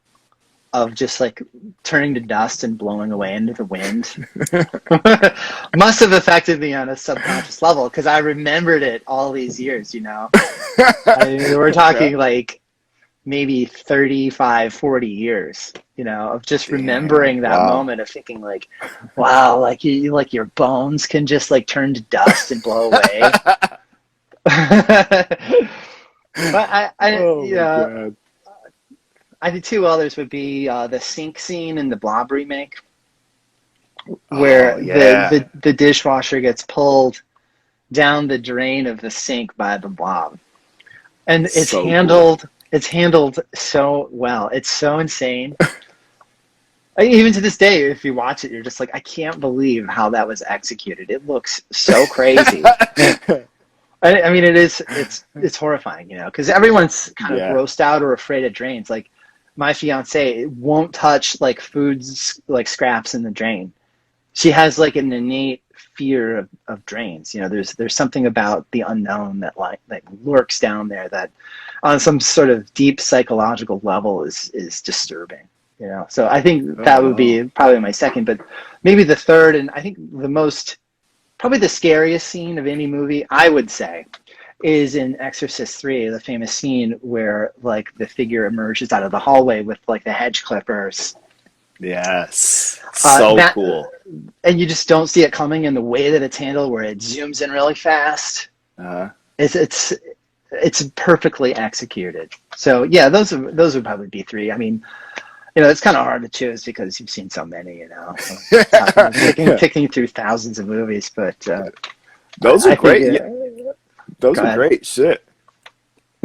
of just like turning to dust and blowing away into the wind must have affected me on a subconscious level, because I remembered it all these years, we're talking like maybe 35, 40 years, of just remembering that moment of thinking like, wow, like your bones can just like turn to dust and blow away. But I think 2 others would be the sink scene in the Blob remake, where the dishwasher gets pulled down the drain of the sink by the Blob, and it's so handled. Cool. It's handled so well. It's so insane. Even to this day, if you watch it, you're just like, I can't believe how that was executed. It looks so crazy. I mean, it's horrifying, because everyone's kind of grossed out or afraid of drains. Like my fiance won't touch like foods, like scraps in the drain. She has like an innate fear of drains. There's something about the unknown that lurks down there that on some sort of deep psychological level is disturbing. So I think that would be probably my second, but maybe the third, and I think probably the scariest scene of any movie, I would say, is in Exorcist 3, the famous scene where like the figure emerges out of the hallway with like the hedge clippers. Yes. So cool. And you just don't see it coming, in the way that it's handled, where it zooms in really fast. It's perfectly executed. So yeah, those would probably be 3. I mean, it's kind of hard to choose because you've seen so many, picking through thousands of movies, but those are great. Those are great shit.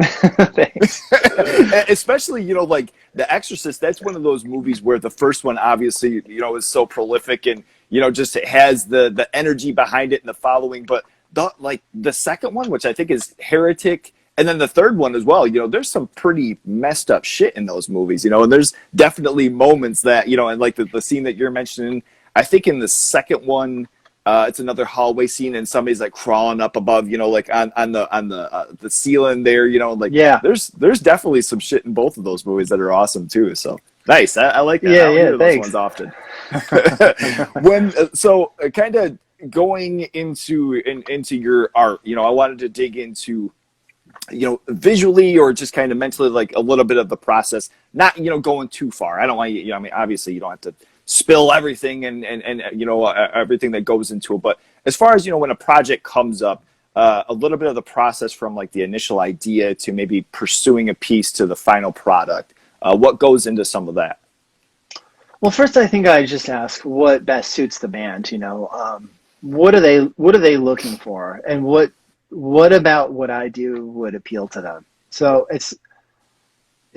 Thanks. Especially, like The Exorcist, that's one of those movies where the first one obviously, is so prolific and, just it has the energy behind it and the following, but the second one, which I think is Heretic, and then the third one as well, there's some pretty messed up shit in those movies, and there's definitely moments that, and like the scene that you're mentioning, I think in the second one, it's another hallway scene and somebody's like crawling up above, like on the ceiling there, there's definitely some shit in both of those movies that are awesome too. So nice. I like that. I hear those ones often. So kind of going into your art, I wanted to dig into, visually or just kind of mentally, like a little bit of the process, not, going too far. I don't want you, I mean, obviously you don't have to spill everything and everything that goes into it. But as far as, when a project comes up, a little bit of the process from like the initial idea to maybe pursuing a piece to the final product, what goes into some of that? Well, first, I think I just ask what best suits the band, what are they looking for, and what about what I do would appeal to them? So it's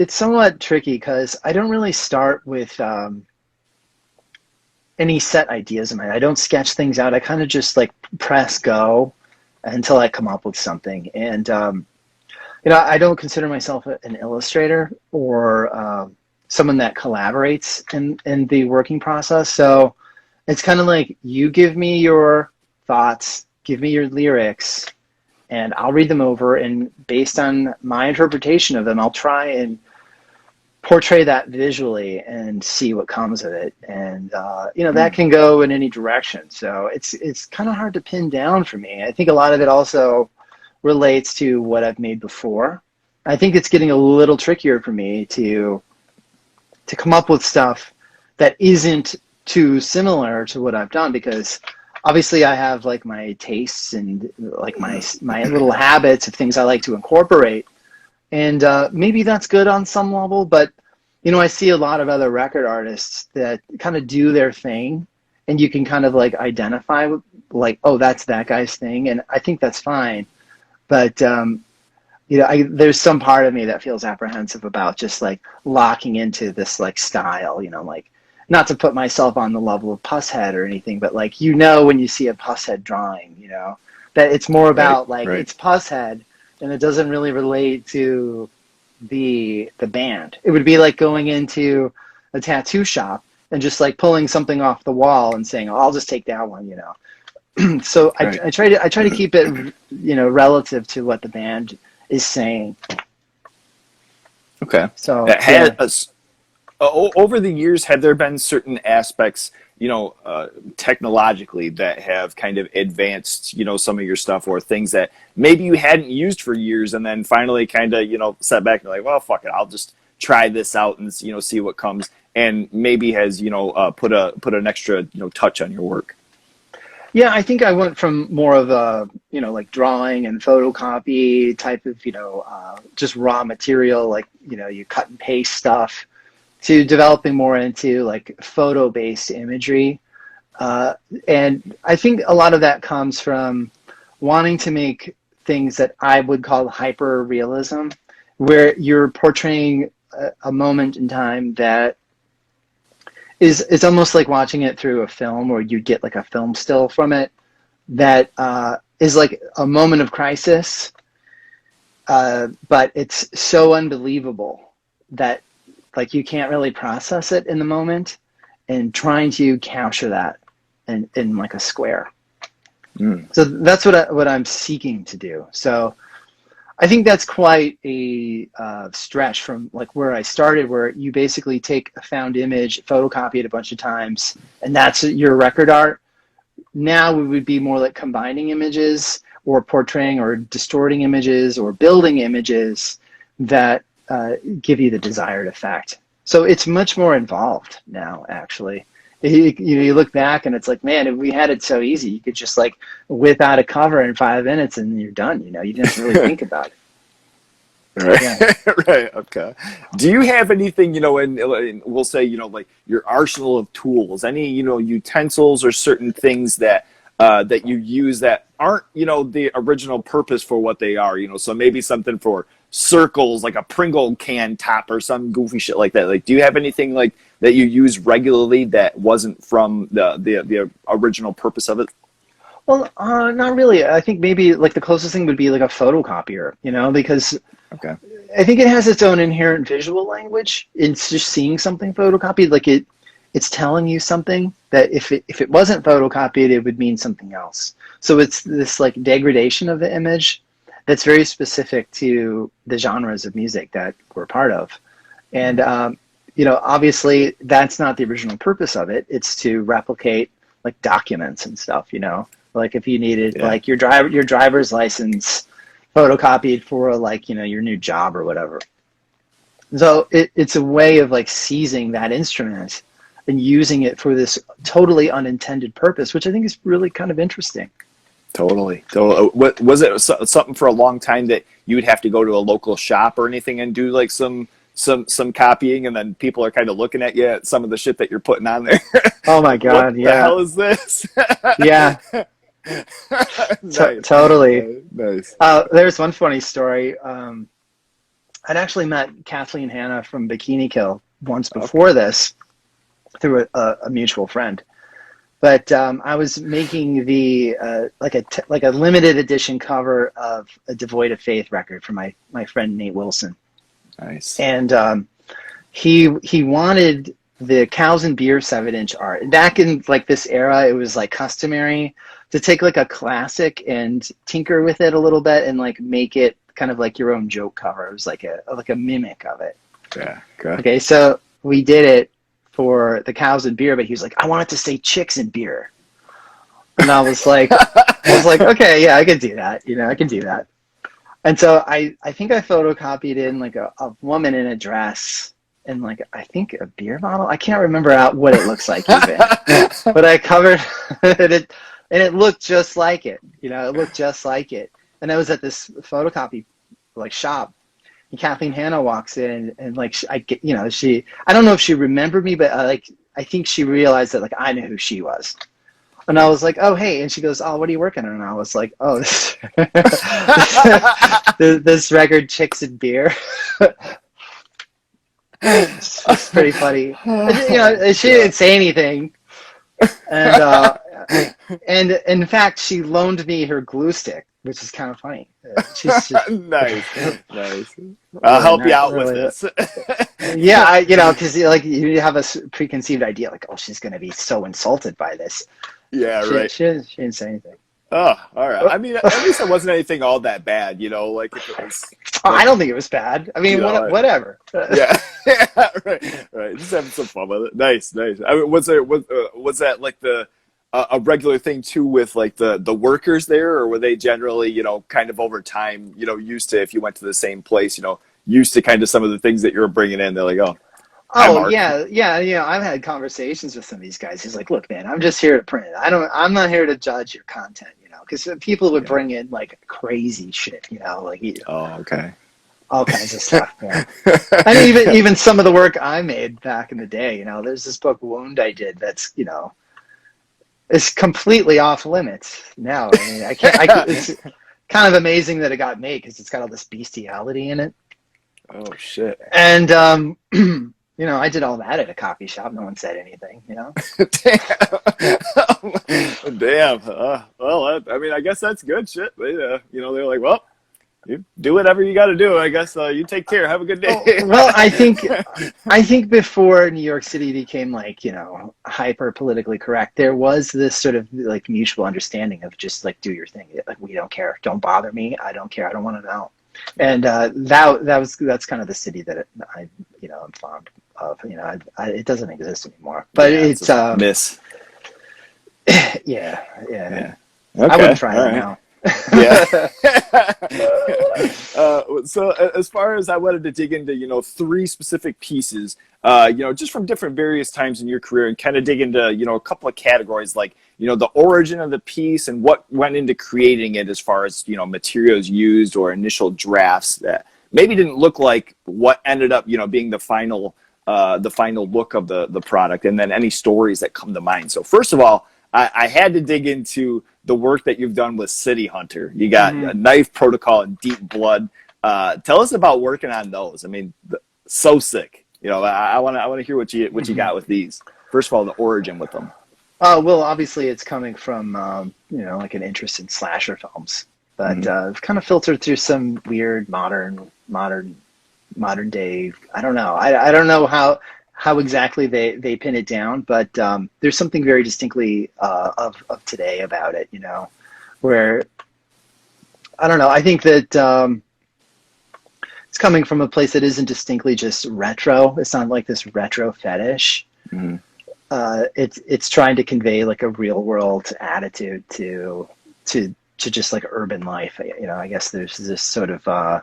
somewhat tricky because I don't really start with any set ideas in mind. I don't sketch things out. I kind of just like press go until I come up with something. And I don't consider myself an illustrator or someone that collaborates in the working process. So it's kind of like, you give me your thoughts, give me your lyrics, and I'll read them over, and based on my interpretation of them, I'll try and portray that visually and see what comes of it. And that can go in any direction. So it's kind of hard to pin down for me. I think a lot of it also relates to what I've made before. I think it's getting a little trickier for me to come up with stuff that isn't too similar to what I've done, because obviously I have like my tastes and like my little habits of things I like to incorporate, and maybe that's good on some level, but I see a lot of other record artists that kind of do their thing, and you can kind of like identify with, like, oh, that's that guy's thing, and I think that's fine. But there's some part of me that feels apprehensive about just like locking into this like style, like, not to put myself on the level of Pusshead or anything, but like, when you see a Pusshead drawing, that it's more about it's Pusshead, and it doesn't really relate to the band. It would be like going into a tattoo shop and just like pulling something off the wall and saying, oh, I'll just take that one, So I try to keep it, relative to what the band is saying. Okay. So over the years, have there been certain aspects, technologically that have kind of advanced, some of your stuff, or things that maybe you hadn't used for years and then finally kind of, set back and like, well, fuck it, I'll just try this out and, see what comes, and maybe has, put an extra, touch on your work? Yeah, I think I went from more of a, like drawing and photocopy type of, just raw material, like, you cut and paste stuff, to developing more into like photo-based imagery. And I think a lot of that comes from wanting to make things that I would call hyper-realism, where you're portraying a moment in time that is almost like watching it through a film, or you get like a film still from it that is like a moment of crisis, but it's so unbelievable that like you can't really process it in the moment, and trying to capture that in like a square. So that's what I'm seeking to do. So I think that's quite a stretch from like where I started, where you basically take a found image, photocopy it a bunch of times, and that's your record art. Now we would be more like combining images, or portraying or distorting images, or building images that give you the desired effect. So it's much more involved now, actually. You look back and it's like, man, if we had it so easy, you could just like whip out a cover in 5 minutes and you're done. You didn't have to really think about it. Right. Yeah. Right. Okay. Do you have anything, in we'll say, like your arsenal of tools, any, utensils or certain things that that you use that aren't, the original purpose for what they are, so maybe something for circles, like a Pringle can top or some goofy shit like that. Like, do you have anything like that you use regularly that wasn't from the original purpose of it? Well, not really. I think maybe like the closest thing would be like a photocopier, because okay, I think it has its own inherent visual language. It's just seeing something photocopied, like it's telling you something that if it wasn't photocopied, it would mean something else. So it's this like degradation of the image that's very specific to the genres of music that we're part of. And, obviously that's not the original purpose of it. It's to replicate like documents and stuff, like if you needed like your driver's license photocopied for like, your new job or whatever. So it's a way of like seizing that instrument and using it for this totally unintended purpose, which I think is really kind of interesting. Totally. So, what was it? Something for a long time that you would have to go to a local shop or anything and do like some copying, and then people are kind of looking at you at some of the shit that you're putting on there. Oh my god! What the hell is this? Yeah. Nice. Totally. Nice. There's one funny story. I'd actually met Kathleen Hanna from Bikini Kill once before this through a mutual friend. But I was making the like a limited edition cover of a Devoid of Faith record for my friend Nate Wilson. Nice. And he wanted the Cows and Beer 7-inch art. Back in like this era, it was like customary to take like a classic and tinker with it a little bit and like make it kind of like your own joke cover. It was like a mimic of it. Yeah. Good. Okay, so we did it for the Cows and Beer, but he was like, I want it to say Chicks and Beer. And I was like, okay, yeah, I can do that. I can do that. And so I think I photocopied in like a woman in a dress and like I think a beer bottle. I can't remember what it looks like even, but I covered it, and it looked just like it. You know, it looked just like it. And I was at this photocopy like shop, and Kathleen Hanna walks in, and like I get, you know, I don't know if she remembered me, but like I think she realized that like I knew who she was. And I was like, oh, hey. And she goes, oh, what are you working on? And I was like, oh, this record, Chicks and Beer. It's pretty funny. You know, she didn't say anything. And in fact, she loaned me her glue stick, which is kind of funny. She's just, nice. I'll help you out with this. Yeah, you know, because like you have a preconceived idea, like, oh, she's going to be so insulted by this. Yeah, right. She didn't say anything. Oh, all right. I mean, at least it wasn't anything all that bad, you know. Like if it was. Like, I don't think it was bad. I mean, whatever. Yeah, right. Just having some fun with it. Nice. I mean, was that like a regular thing too with like the workers there, or were they generally, you know, kind of over time, you know, used to, if you went to the same place, you know, used to kind of some of the things that you were bringing in? They're like, oh, yeah. You know, I've had conversations with some of these guys. He's like, look, man, I'm just here to print it. I'm not here to judge your content, you know, because people would bring in like crazy shit, you know, like okay, all kinds of stuff. Yeah. And even some of the work I made back in the day, you know, there's this book Wound I did that's, you know, it's completely off limits now. I mean, I can't. It's kind of amazing that it got made because it's got all this bestiality in it. Oh shit! And you know, I did all that at a coffee shop. No one said anything. You know. Damn. Well, I mean, I guess that's good shit. They, you know, they're like, well, you do whatever you got to do. I guess you take care. Have a good day. Well, I think before New York City became like, you know, hyper politically correct, there was this sort of like mutual understanding of just like do your thing. Like we don't care. Don't bother me. I don't care. I don't want to know. And that's kind of the city that I you know I'm fond of. You know, it doesn't exist anymore. But it's miss. Yeah. Okay. I wouldn't try it now. Yeah. So as far as I wanted to dig into, you know, 3 specific pieces, you know, just from different various times in your career, and kind of dig into, you know, a couple of categories, like, you know, the origin of the piece and what went into creating it, as far as, you know, materials used or initial drafts that maybe didn't look like what ended up, you know, being the final look of the product, and then any stories that come to mind. So first of all, I had to dig into the work that you've done with City Hunter. You got a Knife Protocol and Deep Blood. Tell us about working on those. I mean, so sick. You know, I want to hear what you got with these. First of all, the origin with them. Well, obviously it's coming from you know, like an interest in slasher films, but I've kind of filtered through some weird modern day. I don't know. I don't know how exactly they pin it down, but there's something very distinctly of today about it, you know, where, I don't know, I think that it's coming from a place that isn't distinctly just retro. It's not like this retro fetish. Mm-hmm. It's trying to convey like a real world attitude to just like urban life. You know, I guess there's this sort of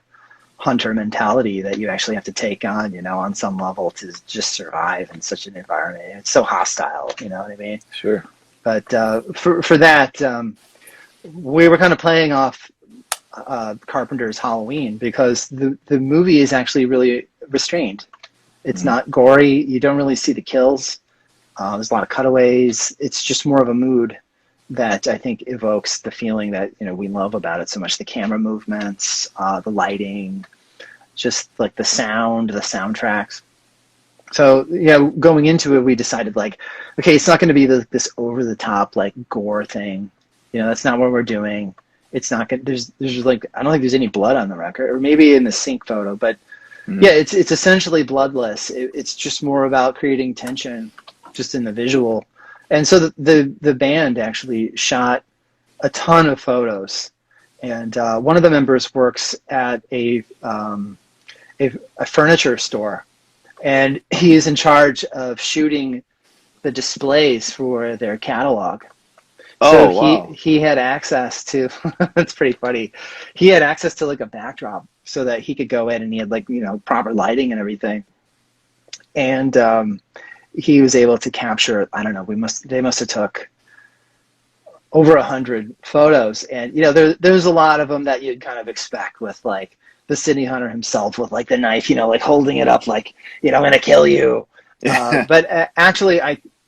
hunter mentality that you actually have to take on, you know, on some level to just survive in such an environment. It's so hostile, you know what I mean? Sure. But for that, we were kind of playing off Carpenter's Halloween, because the movie is actually really restrained. It's not gory. You don't really see the kills. There's a lot of cutaways. It's just more of a mood that I think evokes the feeling that, you know, we love about it so much. The camera movements, the lighting, just like the sound, the soundtracks. So, you know, going into it, we decided like, okay, it's not going to be this over the top, like gore thing. You know, that's not what we're doing. It's not good. There's like, I don't think there's any blood on the record, or maybe in the sync photo, but yeah, it's essentially bloodless. It's just more about creating tension just in the visual. And so the band actually shot a ton of photos, and one of the members works at a furniture store, and he is in charge of shooting the displays for their catalog. So Oh wow. he had access to that's pretty funny. He had access to like a backdrop so that he could go in, and he had like, you know, proper lighting and everything. And he was able to capture, I don't know, they must have took over 100 photos. And you know, there's a lot of them that you'd kind of expect, with like the city hunter himself with like the knife, you know, like holding it up like, you know, I'm gonna kill you. But actually,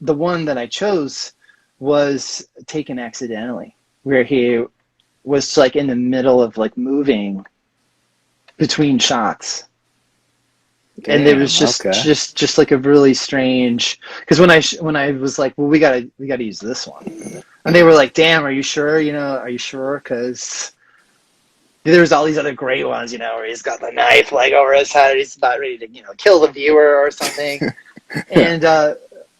the one that I chose was taken accidentally, where he was like in the middle of like moving between shots. Damn, And there was okay. just like a really strange, because when I was like, well, we gotta use this one, and they were like, damn, are you sure? You know, are you sure? Because there's all these other great ones, you know, where he's got the knife like over his head, he's about ready to, you know, kill the viewer or something. And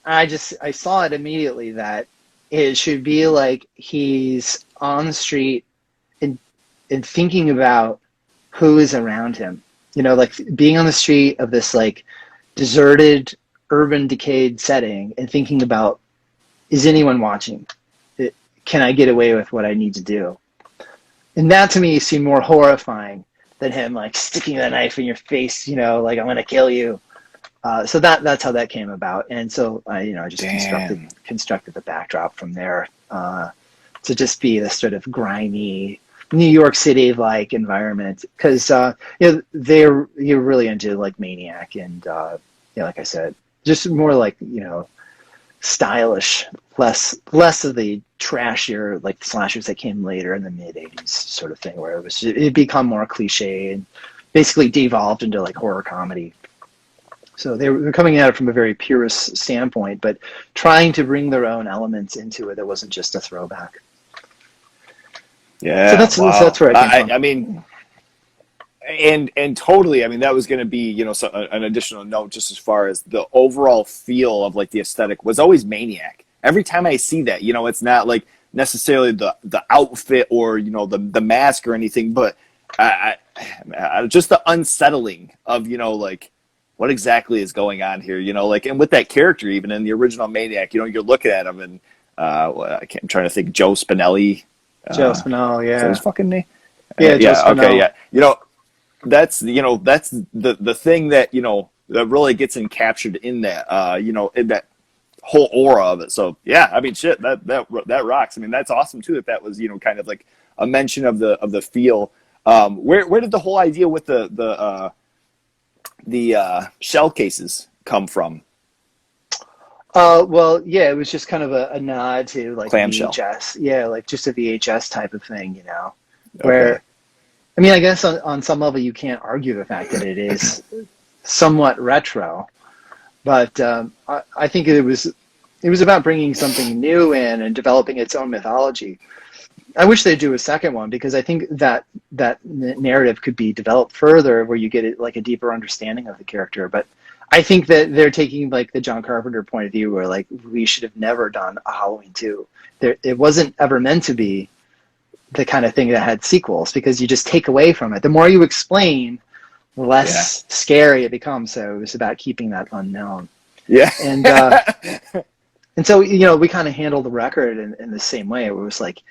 I saw it immediately that it should be like he's on the street and thinking about who is around him. You know, like being on the street of this like deserted, urban, decayed setting and thinking about, is anyone watching? Can I get away with what I need to do? And that to me seemed more horrifying than him like sticking the knife in your face, you know, like I'm going to kill you. So that's how that came about. And so I just constructed the backdrop from there to just be this sort of grimy New York City like environment, because you know, you're really into like Maniac and you know, like I said, just more like, you know, stylish, less of the trashier like slashers that came later in the mid 80s sort of thing, where it become more cliche and basically devolved into like horror comedy. So they're coming at it from a very purist standpoint, but trying to bring their own elements into it that wasn't just a throwback. Yeah, So wow. that's where I came from. I mean, and totally. I mean, that was going to be, you know, an additional note, just as far as the overall feel of like the aesthetic was always Maniac. Every time I see that, you know, it's not like necessarily the outfit or, you know, the mask or anything, but I just the unsettling of, you know, like what exactly is going on here, you know, like, and with that character, even in the original Maniac, you know, you're looking at him and I'm trying to think, Joe Spinelli. Joe Spinell, Is that his yeah. fucking name? Yeah, Joe Yeah. Okay. Spinell. Yeah. You know, that's the thing that, you know, that really gets captured in that, you know, in that whole aura of it. So yeah, I mean, shit, that rocks. I mean, that's awesome too. That was, you know, kind of like a mention of the feel. Where did the whole idea with the shell cases come from? Well, yeah, it was just kind of a nod to like Clamshell. VHS. Yeah, like just a VHS type of thing, you know, Okay. where, I mean, I guess on some level you can't argue the fact that it is somewhat retro, but I think it was about bringing something new in and developing its own mythology. I wish they'd do a second one, because I think that narrative could be developed further, where you get it like a deeper understanding of the character. But I think that they're taking like the John Carpenter point of view, where like we should have never done a Halloween 2. It wasn't ever meant to be the kind of thing that had sequels, because you just take away from it. The more you explain, the less scary it becomes. So it was about keeping that unknown. Yeah. And so, you know, we kind of handle the record in the same way. It was like,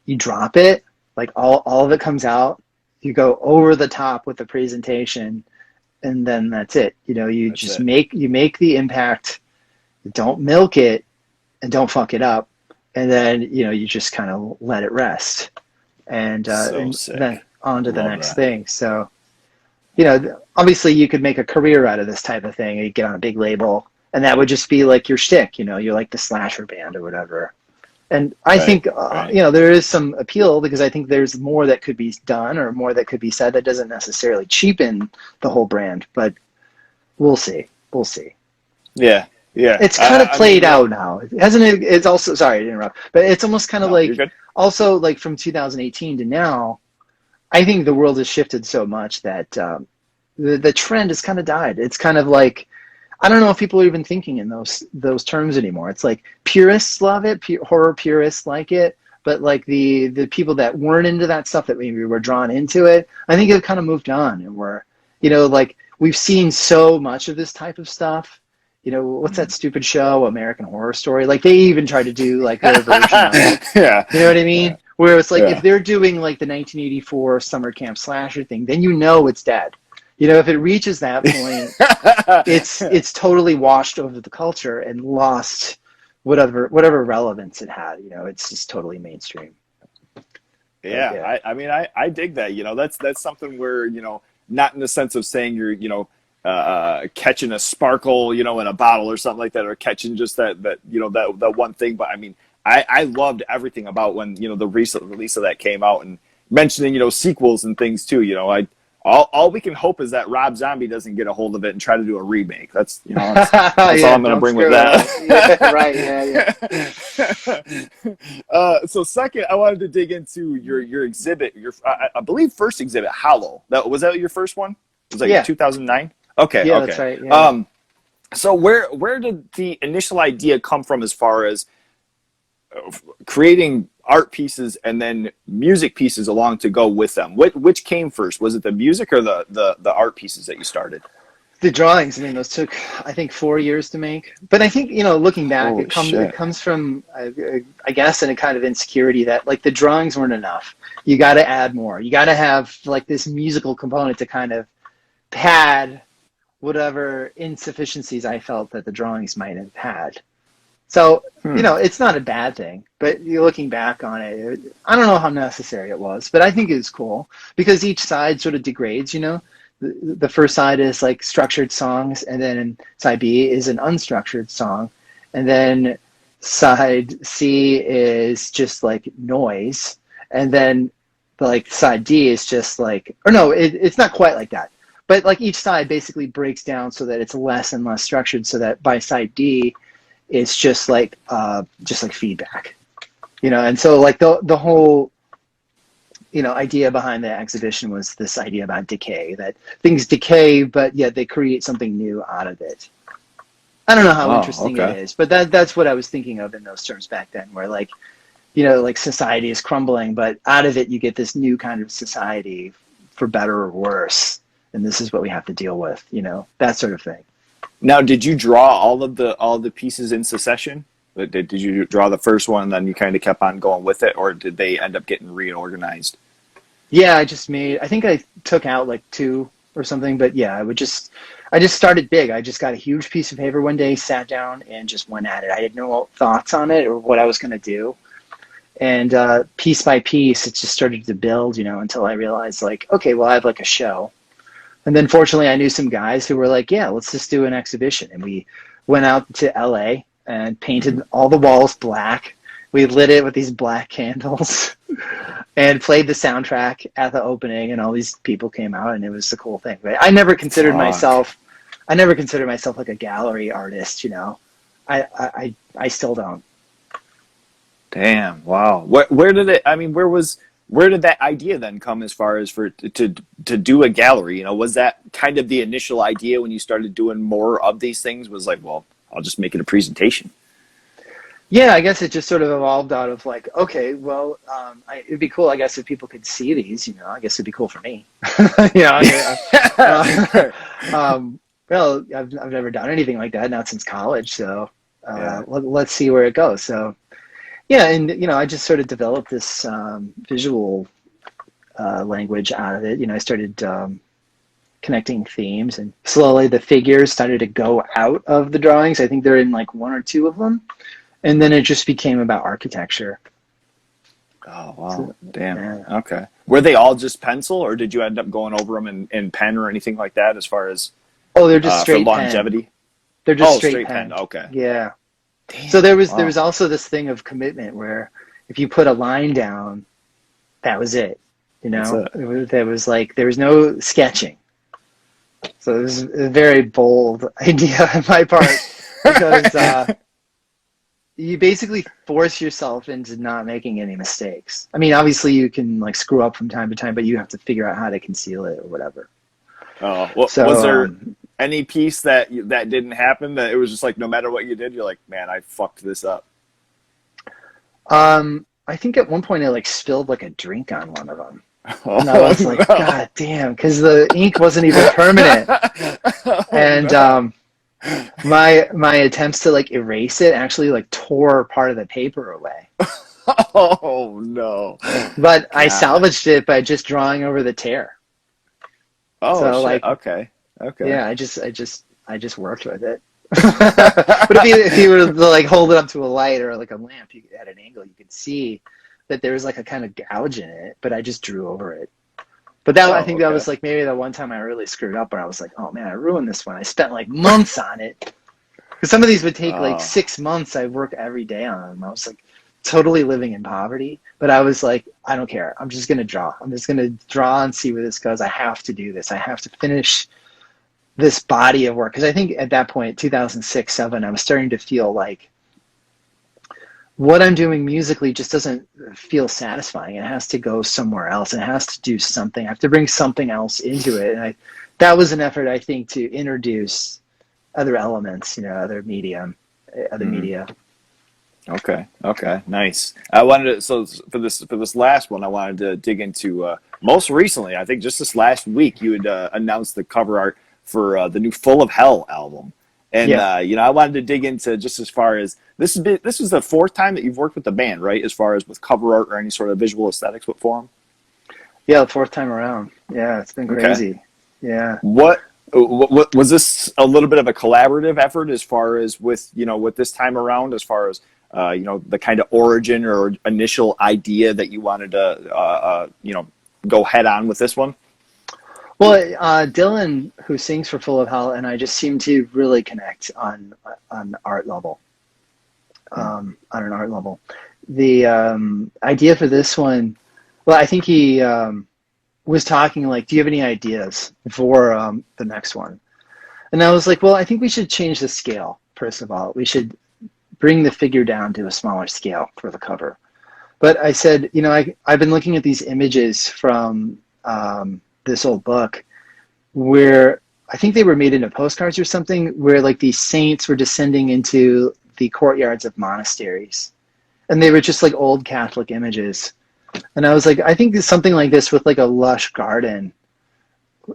you drop it, like all of it comes out, you go over the top with the presentation, and then that's it. You know, you make the impact, don't milk it, and don't fuck it up, and then, you know, you just kind of let it rest, and then on to the next thing. So, you know, obviously you could make a career out of this type of thing, and you get on a big label, and that would just be like your shtick, you know, you're like the slasher band or whatever. And I think, you know, there is some appeal, because I think there's more that could be done or more that could be said that doesn't necessarily cheapen the whole brand, but we'll see. We'll see. Yeah. Yeah. It's kind of played out now, hasn't it? It's also, sorry to interrupt, but it's almost kind of like, also like from 2018 to now, I think the world has shifted so much that the trend has kind of died. It's kind of like, I don't know if people are even thinking in those terms anymore. It's like purists love it, horror purists like it, but like the people that weren't into that stuff, that maybe were drawn into it, I think have kind of moved on, and we're, you know, like we've seen so much of this type of stuff what's that stupid show, American Horror Story? Like they even tried to do like their version of it. Yeah. You know what I mean? Yeah. Where it's like Yeah. if they're doing like the 1984 summer camp slasher thing, then it's dead. If it reaches that point, it's totally washed over the culture and lost whatever relevance it had. It's just totally mainstream. Yeah. I mean, I dig that. That's something where, not in the sense of saying you're, catching a sparkle, in a bottle or something like that, or catching just that one thing. But I mean, I loved everything about when, the recent release of that came out, and mentioning, sequels and things too. All we can hope is that Rob Zombie doesn't get a hold of it and try to do a remake. That's that's all I'm going to bring with that. Yeah, right. Yeah. So second, I wanted to dig into your exhibit, I believe first exhibit, Hallow. Was that your first one? Was that 2009? Okay. Yeah, okay. That's right. Yeah. So where did the initial idea come from as far as creating art pieces and then music pieces along to go with them? Which came first? Was it the music or the art pieces that you started? The drawings, those took, I think, 4 years to make. But I think, looking back, it comes from, I guess, in a kind of insecurity that, like, the drawings weren't enough. You got to add more. You got to have, like, this musical component to kind of pad whatever insufficiencies I felt that the drawings might have had. So, it's not a bad thing, but you're looking back on it, I don't know how necessary it was, but I think it was cool because each side sort of degrades, The first side is like structured songs, and then side B is an unstructured song, and then side C is just like noise, and then like side D is just like, or no, it's not quite like that, but like each side basically breaks down so that it's less and less structured, so that by side D, it's just like feedback, and so like the whole idea behind the exhibition was this idea about decay, that things decay, but yet they create something new out of it. I don't know how interesting it is, but that's what I was thinking of in those terms back then, where like, like society is crumbling, but out of it you get this new kind of society, for better or worse, and this is what we have to deal with, that sort of thing. Now, did you draw all the pieces in succession? Did you draw the first one and then you kind of kept on going with it, or did they end up getting reorganized? Yeah, I think I took out like 2 or something, but yeah, I just started big. I just got a huge piece of paper one day, sat down, and just went at it. I had no thoughts on it or what I was going to do. And piece by piece, it just started to build, until I realized like, okay, well, I have like a show. And then fortunately, I knew some guys who were like, yeah, let's just do an exhibition. And we went out to LA and painted all the walls black. We lit it with these black candles and played the soundtrack at the opening, and all these people came out, and it was a cool thing. But I never considered myself like a gallery artist, I still don't. Damn, wow. Where did that idea then come as far as to do a gallery? Was that kind of the initial idea when you started doing more of these things? Was like, well, I'll just make it a presentation. Yeah, I guess it just sort of evolved out of like, okay, well, it'd be cool, I guess, if people could see these. I guess it'd be cool for me. Well, I've never done anything like that, not since college. So let's see where it goes. So. Yeah, and I just sort of developed this visual language out of it. I started connecting themes, and slowly the figures started to go out of the drawings. I think they're in like 1 or 2 of them, and then it just became about architecture. Oh wow! So, damn. Yeah. Okay. Were they all just pencil, or did you end up going over them in pen or anything like that? As far as they're just straight for longevity. Pen. They're just straight pen. Okay. Yeah. Damn, so there was also this thing of commitment where if you put a line down, that was it. There was no sketching. So it was a very bold idea on my part, because you basically force yourself into not making any mistakes. I mean, obviously you can like screw up from time to time, but you have to figure out how to conceal it or whatever. Oh, well, so, was there any piece that didn't happen, that it was just like no matter what you did, you're like, man, I fucked this up? I think at one point I like spilled like a drink on one of them. And I was like, God damn, because the ink wasn't even permanent. And My attempts to like erase it actually like tore part of the paper away. Oh no. But I God. salvaged it by just drawing over the tear. Oh So shit. like, Okay. Okay. yeah, I just worked with it. But if you were to like hold it up to a light or like a lamp, you at an angle, you could see that there was like a kind of gouge in it. But I just drew over it. But that I Oh, think that okay. was like maybe the one time I really screwed up where I was like, oh man, I ruined this one. I spent like months on it. Because some of these would take like Oh. 6 months. I work every day on them. I was like totally living in poverty. But I was like, I don't care. I'm just gonna draw. I'm just gonna draw and see where this goes. I have to do this. I have to finish this body of work. Because I think at that point, 2006, 7, I was starting to feel like what I'm doing musically just doesn't feel satisfying. It has to go somewhere else. It has to do something. I have to bring something else into it. And that was an effort, I think, to introduce other elements, other Mm. media. Okay. Okay. Nice. I wanted to, so for this last one, I wanted to dig into most recently. I think just this last week, you had announced the cover art for the new Full of Hell album, and Yeah. I wanted to dig into just as far as this is the fourth time that you've worked with the band, right? As far as with cover art or any sort of visual aesthetics for them. Yeah, the fourth time around. Yeah, it's been Okay. crazy. Yeah. What was this a little bit of a collaborative effort as far as with with this time around as far as the kind of origin or initial idea that you wanted to go head on with this one? Well, Dylan, who sings for Full of Hell, and I just seem to really connect on art level. On an art level, the idea for this one, well, I think he was talking like, "Do you have any ideas for the next one?" And I was like, "Well, I think we should change the scale. First of all, we should bring the figure down to a smaller scale for the cover." But I said, I've been looking at these images from this old book where I think they were made into postcards or something, where like these saints were descending into the courtyards of monasteries. And they were just like old Catholic images. And I was like, I think there's something like this with like a lush garden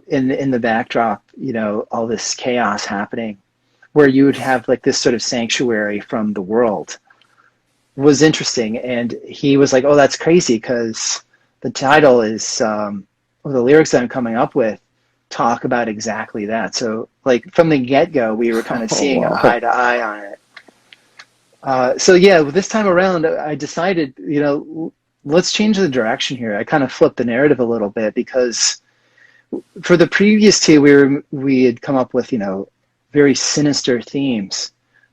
in the backdrop, all this chaos happening, where you would have like this sort of sanctuary from the world was interesting. And he was like, oh, that's crazy because the title is, the lyrics that I'm coming up with talk about exactly that. So like from the get-go, we were kind of Oh seeing wow. eye to eye on it. So yeah, this time around, I decided, let's change the direction here. I kind of flipped the narrative a little bit because for the previous two, we had come up with, very sinister themes.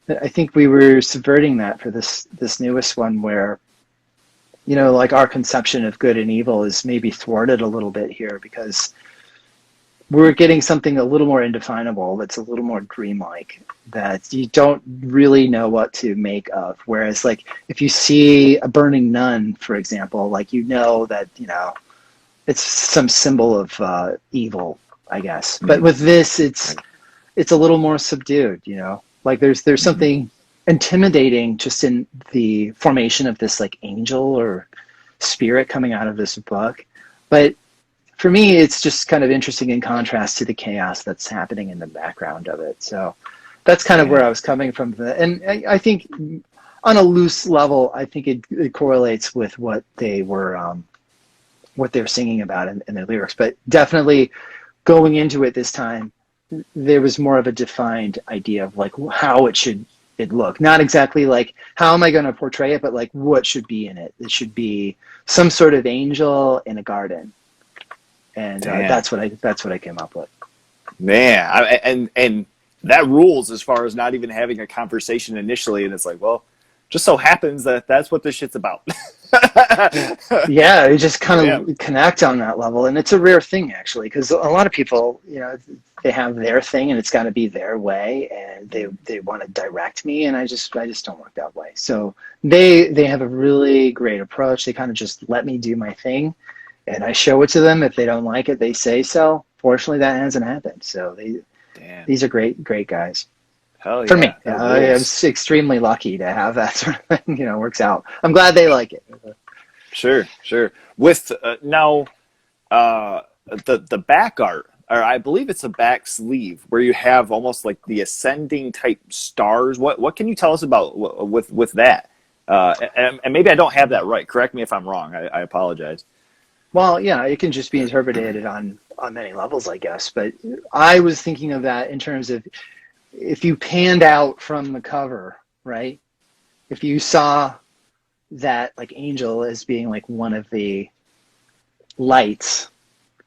I think we were subverting that for this newest one where, like our conception of good and evil is maybe thwarted a little bit here because we're getting something a little more indefinable that's a little more dreamlike that you don't really know what to make of. Whereas like if you see a burning nun, for example, like that, it's some symbol of evil, I guess. But with this it's a little more subdued, Like there's something intimidating just in the formation of this like angel or spirit coming out of this book. But for me, it's just kind of interesting in contrast to the chaos that's happening in the background of it. So that's kind of where I Damn. was coming from. And I think on a loose level, I think it correlates with what they were singing about in their lyrics. But definitely going into it this time, there was more of a defined idea of like how it look. Not exactly like how am I going to portray it, but like what should be in it. It should be some sort of angel in a garden. And Damn. that's what I came up with. Man, and that rules as far as not even having a conversation initially, and it's like, well, just so happens that that's what this shit's about. Yeah, it just kind Damn. of connect on that level, and it's a rare thing actually, because a lot of people, they have their thing, and it's got to be their way, and they want to direct me, and I just don't work that way. So they have a really great approach. They kind of just let me do my thing, and I show it to them. If they don't like it, they say so. Fortunately, that hasn't happened. So Damn. these are great guys. Hell For yeah. me, I'm extremely lucky to have that sort of thing. Works out. I'm glad they like it. Sure. With now the back art or I believe it's a back sleeve where you have almost like the ascending type stars. What can you tell us about with that? And maybe I don't have that right. Correct me if I'm wrong. I apologize. Well, yeah, it can just be interpreted on many levels, I guess. But I was thinking of that in terms of if you panned out from the cover, right? If you saw that like angel as being like one of the lights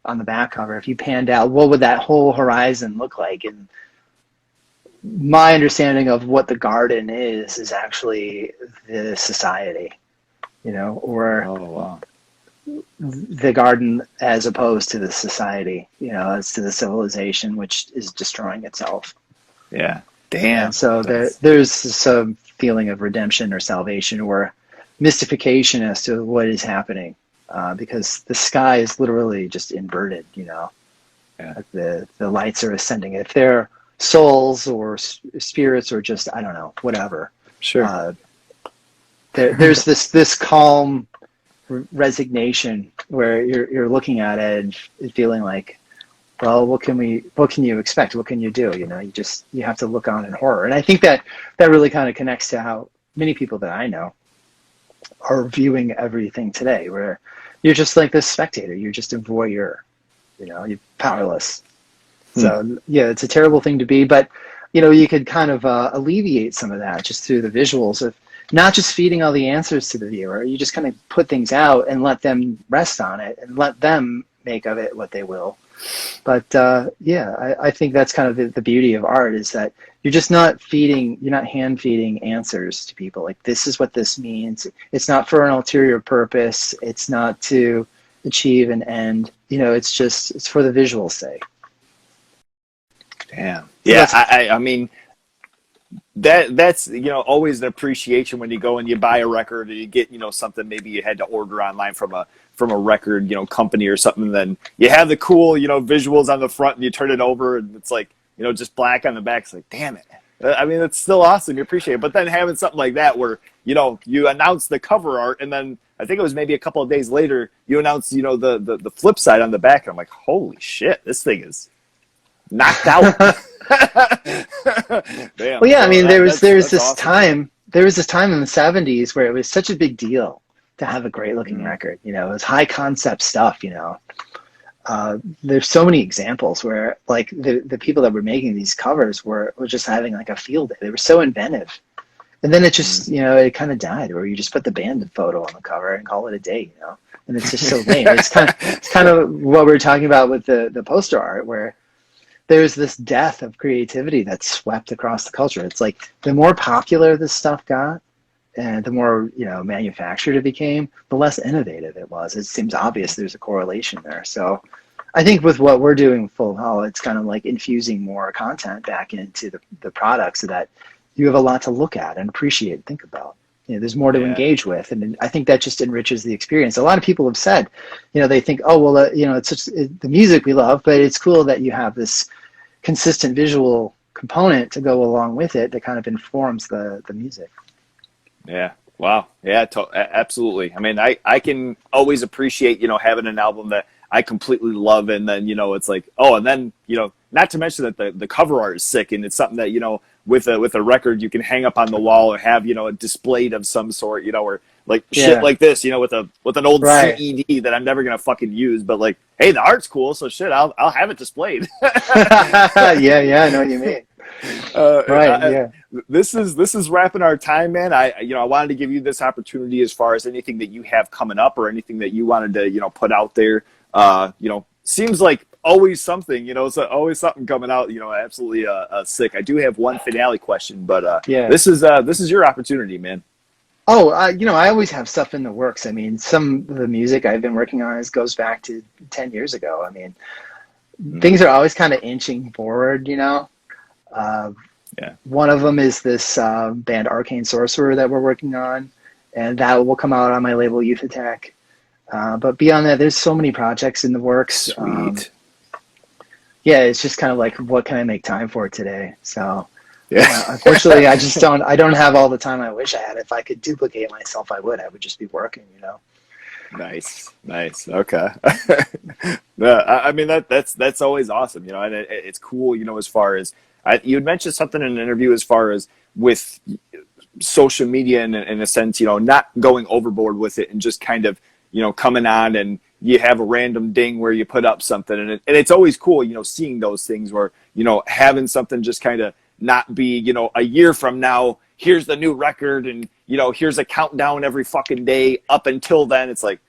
on the back cover, if you panned out, what would that whole horizon look like? And my understanding of what the garden is actually the society, you know, or Oh wow. the garden as opposed to the society, you know, as to the civilization which is destroying itself. Yeah. Damn. And so there's some feeling of redemption or salvation or mystification as to what is happening, because the sky is literally just inverted, you know. Yeah. Like the lights are ascending. If they're souls or spirits or just, I don't know, whatever. Sure. There's this calm resignation where you're looking at it and feeling like, well, what can you expect? What can you do? You know, you have to look on in horror. And I think that really kind of connects to how many people that I know are viewing everything today, where you're just like this spectator, you're just a voyeur, you know, you're powerless. So yeah, it's a terrible thing to be, but you know, you could kind of alleviate some of that just through the visuals of not just feeding all the answers to the viewer. You just kind of put things out and let them rest on it and let them make of it what they will. But yeah, I think that's kind of the beauty of art, is that you're just not hand feeding answers to people. Like, this is what this means. It's not for an ulterior purpose. It's not to achieve an end. You know, it's for the visual's sake. Damn. Yeah, I mean, that's, you know, always an appreciation when you go and you buy a record or you get, you know, something maybe you had to order online from a record, you know, company or something. And then you have the cool, you know, visuals on the front and you turn it over and it's like, you know, just black on the back. It's like, damn it. I mean, it's still awesome. You appreciate it. But then having something like that where, you know, you announce the cover art and then I think it was maybe a couple of days later, you announce, you know, the flip side on the back. And I'm like, holy shit, this thing is knocked out. Damn. Well, yeah, I mean, there was this awesome. time in the 70s where it was such a big deal to have a great looking record. You know, it was high concept stuff, you know. There's so many examples where like the people that were making these covers were just having like a field day. They were so inventive. And then it just, you know, it kind of died, where you just put the band photo on the cover and call it a day, you know. And it's just so lame. It's kind of what we were talking about with the poster art, where there's this death of creativity that's swept across the culture. It's like the more popular this stuff got and the more, you know, manufactured it became, the less innovative it was. It seems obvious there's a correlation there. So I think with what we're doing with Full of Hallow, it's kind of like infusing more content back into the product so that you have a lot to look at and appreciate and think about. You know, there's more to engage with, and I think that just enriches the experience. A lot of people have said, you know, they think, oh, well, you know, it's the music we love, but it's cool that you have this consistent visual component to go along with it that kind of informs the music. Yeah. Wow. Yeah, absolutely. I mean, I can always appreciate, you know, having an album that I completely love, and then, you know, it's like, oh, and then, you know, not to mention that the cover art is sick, and it's something that, you know, with a record you can hang up on the wall or have, you know, a displayed of some sort, you know, or like shit like this, you know, with an old CED that I'm never gonna fucking use, but like, hey, the art's cool, so shit, I'll have it displayed. yeah, I know what you mean. Yeah. This is wrapping our time, man. I wanted to give you this opportunity as far as anything that you have coming up or anything that you wanted to, you know, put out there. You know, seems like always something, you know, so always something coming out, you know, absolutely sick. I do have one finale question, but this is your opportunity, man. Oh, you know, I always have stuff in the works. I mean, some of the music I've been working on goes back to 10 years ago. I mean, things are always kind of inching forward, you know. One of them is this band Arcane Sorcerer that we're working on, and that will come out on my label Youth Attack. But beyond that, there's so many projects in the works. Sweet. Yeah, it's just kind of like, what can I make time for today? So, unfortunately, I don't have all the time I wish I had. If I could duplicate myself, I would just be working, you know. Nice. Okay. Yeah, I mean that's always awesome, you know, and it's cool, you know, as far as you had mentioned something in an interview as far as with social media in a sense, you know, not going overboard with it and just kind of, you know, coming on and you have a random ding where you put up something and it's always cool, you know, seeing those things where, you know, having something just kind of not be, you know, a year from now, here's the new record and, you know, here's a countdown every fucking day up until then. It's like,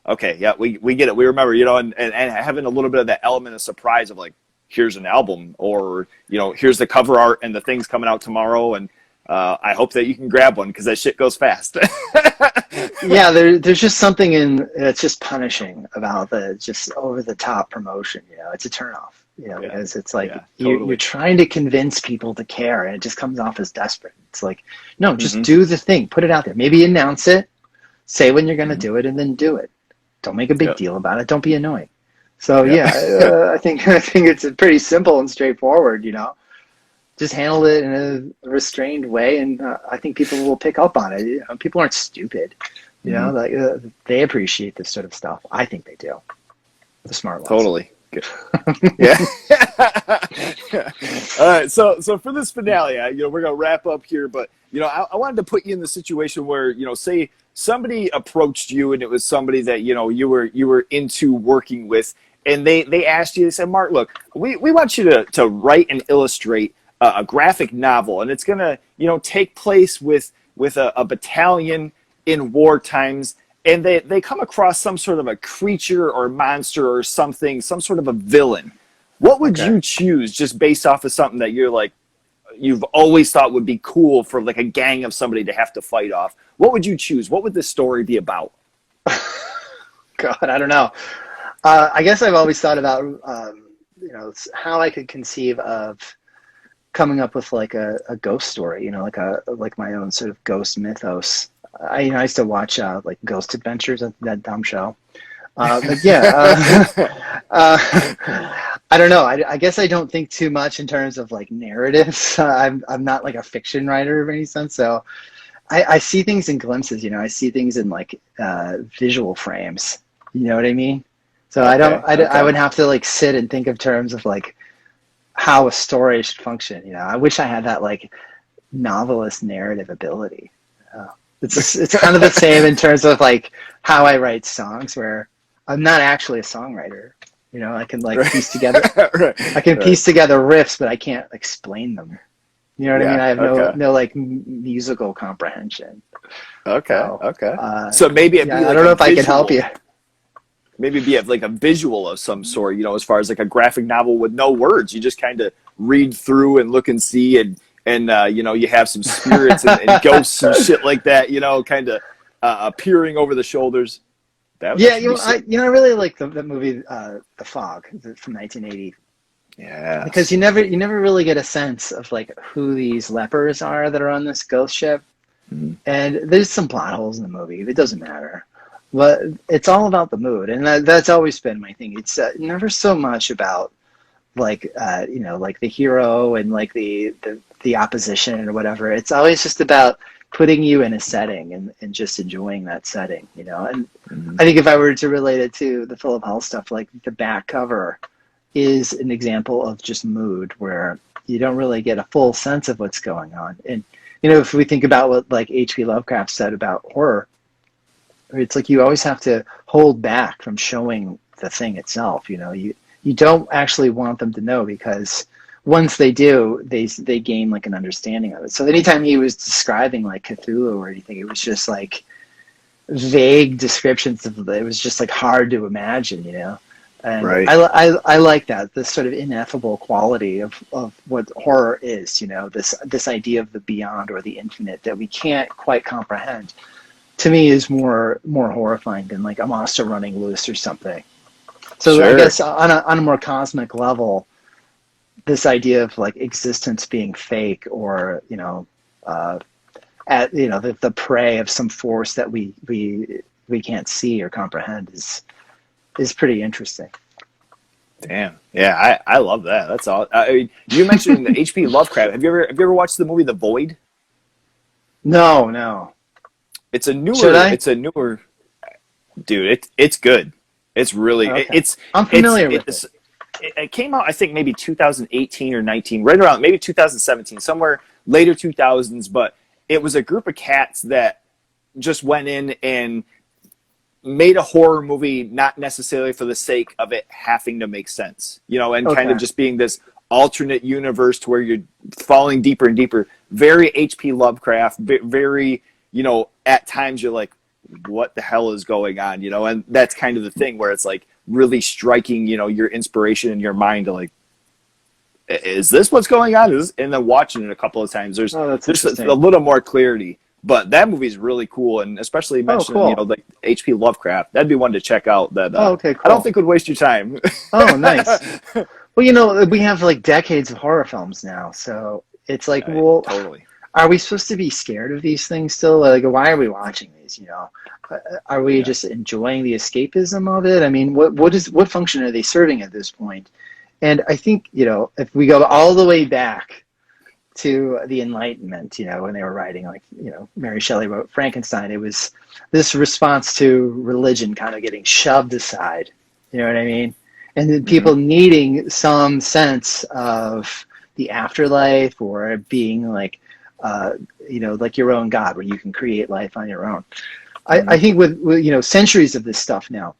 okay, yeah, we get it. We remember, you know, and having a little bit of that element of surprise of like, here's an album or, you know, here's the cover art and the thing's coming out tomorrow. And I hope that you can grab one because that shit goes fast. Yeah, there's just something that's just punishing about the just over the top promotion. You know, it's a turnoff. You know, because it's like you're trying to convince people to care, and it just comes off as desperate. It's like, no, just do the thing, put it out there. Maybe announce it, say when you're going to do it, and then do it. Don't make a big deal about it. Don't be annoying. So I think it's pretty simple and straightforward. You know, just handle it in a restrained way, and I think people will pick up on it. You know, people aren't stupid. You know, like they appreciate this sort of stuff. I think they do. The smart ones. Totally. Yeah. All right. So for this finale, you know, we're gonna wrap up here, but you know, I wanted to put you in the situation where, you know, say somebody approached you and it was somebody that, you know, you were into working with, and they asked you, they said, Mark, look, we want you to write and illustrate a graphic novel, and it's gonna, you know, take place with a battalion in war times. And they come across some sort of a creature or monster or something, some sort of a villain. What would you choose just based off of something that you're like, you've always thought would be cool for like a gang of somebody to have to fight off? What would you choose? What would this story be about? God, I don't know. I guess I've always thought about, you know, how I could conceive of coming up with like a ghost story, you know, like my own sort of ghost mythos. I used to watch like Ghost Adventures, that dumb show. But yeah, I don't know. I guess I don't think too much in terms of like narratives. I'm not like a fiction writer of any sense, so I see things in glimpses. You know, I see things in like visual frames. You know what I mean? So I would have to like sit and think of terms of like how a story should function. You know, I wish I had that like novelist narrative ability. It's kind of the same in terms of like how I write songs, where I'm not actually a songwriter. You know, I can like piece together, piece together riffs, but I can't explain them. You know what I mean? I have no like musical comprehension. So maybe it'd be like I don't know if I can help you. Maybe be like a visual of some sort. You know, as far as like a graphic novel with no words, you just kind of read through and look and see and you know, you have some spirits and ghosts and shit like that, you know, kind of appearing over the shoulders. I really like the movie The Fog from 1980. Yeah. Because you never really get a sense of like who these lepers are that are on this ghost ship. Mm-hmm. And there's some plot holes in the movie. It doesn't matter. But it's all about the mood, and that's always been my thing. It's never so much about like you know, like the hero and like the opposition or whatever. It's always just about putting you in a setting and just enjoying that setting, you know. And I think if I were to relate it to the Philip Hall stuff, like the back cover is an example of just mood, where you don't really get a full sense of what's going on. And you know, if we think about what like H.P. Lovecraft said about horror, it's like you always have to hold back from showing the thing itself. You know, you don't actually want them to know, because once they do, they gain like an understanding of it. So anytime he was describing like Cthulhu or anything, it was just like vague descriptions of it. It was just like hard to imagine, you know. And I like that, this sort of ineffable quality of what horror is, you know, this idea of the beyond or the infinite that we can't quite comprehend. To me, is more horrifying than like a monster running loose or something. So I guess on a more cosmic level, this idea of like existence being fake, or you know, the prey of some force that we can't see or comprehend is pretty interesting. Damn, yeah, I love that. That's all. I mean, you mentioned H.P. Lovecraft. Have you ever watched the movie The Void? No. It's a newer. dude, it's good. It's really Okay, it's I'm it's familiar with it. it's it came out I think maybe 2018 or 19, right around maybe 2017, somewhere later 2000s. But it was a group of cats that just went in and made a horror movie, not necessarily for the sake of it having to make sense, and kind of Okay. just being this alternate universe to where you're falling deeper and deeper. Very H.P. Lovecraft, very, at times you're like, what the hell is going on, and that's kind of the thing where it's like really striking, your inspiration in your mind to like, is this what's going on? And then watching it a couple of times, there's Oh, that's just a interesting. little more clarity. But that movie's really cool, and especially Oh, mentioning, cool. like H.P. Lovecraft, that'd be one to check out. That Oh, okay, I don't cool. think would waste your time. Oh, nice. Well, we have like decades of horror films now, so it's like, Right, well, totally. are we supposed to be scared of these things still? Like, why are we watching these? Are we Yeah, just enjoying the escapism of it? I mean, what function are they serving at this point? And I think, if we go all the way back to the Enlightenment, when they were writing, like, Mary Shelley wrote Frankenstein, it was this response to religion kind of getting shoved aside. You know what I mean? And then hmm people needing some sense of the afterlife or being like, like your own God, where you can create life on your own. I hmm think with centuries of this stuff now,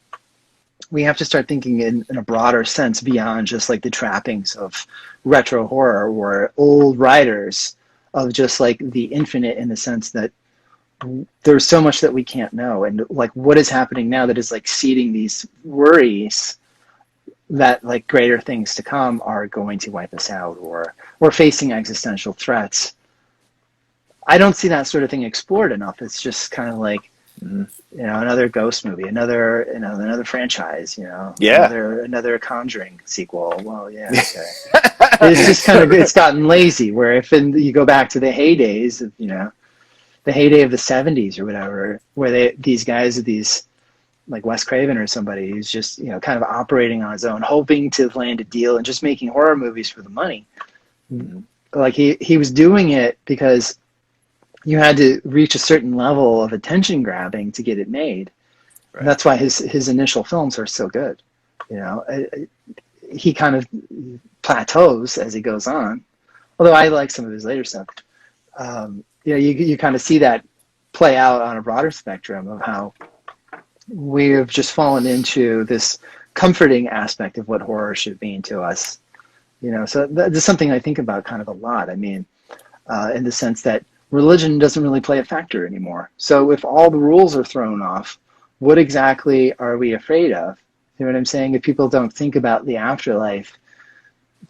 we have to start thinking in a broader sense beyond just like the trappings of retro horror or old writers of just like the infinite, in the sense that there's so much that we can't know, and like what is happening now that is like seeding these worries that like greater things to come are going to wipe us out, or we're facing existential threats. I don't see that sort of thing explored enough. It's just kind of like, hmm another ghost movie, another franchise, Yeah. another Conjuring sequel. Well, yeah, okay. It's just kind of, it's gotten lazy. Where if you go back to the heydays of the heyday of the '70s or whatever, where these guys, these like Wes Craven or somebody who's just kind of operating on his own, hoping to land a deal and just making horror movies for the money. hmm Like he was doing it because you had to reach a certain level of attention grabbing to get it made. And Right. that's why his initial films are so good. He kind of plateaus as he goes on. Although I like some of his later stuff. You kind of see that play out on a broader spectrum of how we have just fallen into this comforting aspect of what horror should mean to us. So that's something I think about kind of a lot. I mean, in the sense that religion doesn't really play a factor anymore. So if all the rules are thrown off, what exactly are we afraid of? You know what I'm saying? If people don't think about the afterlife,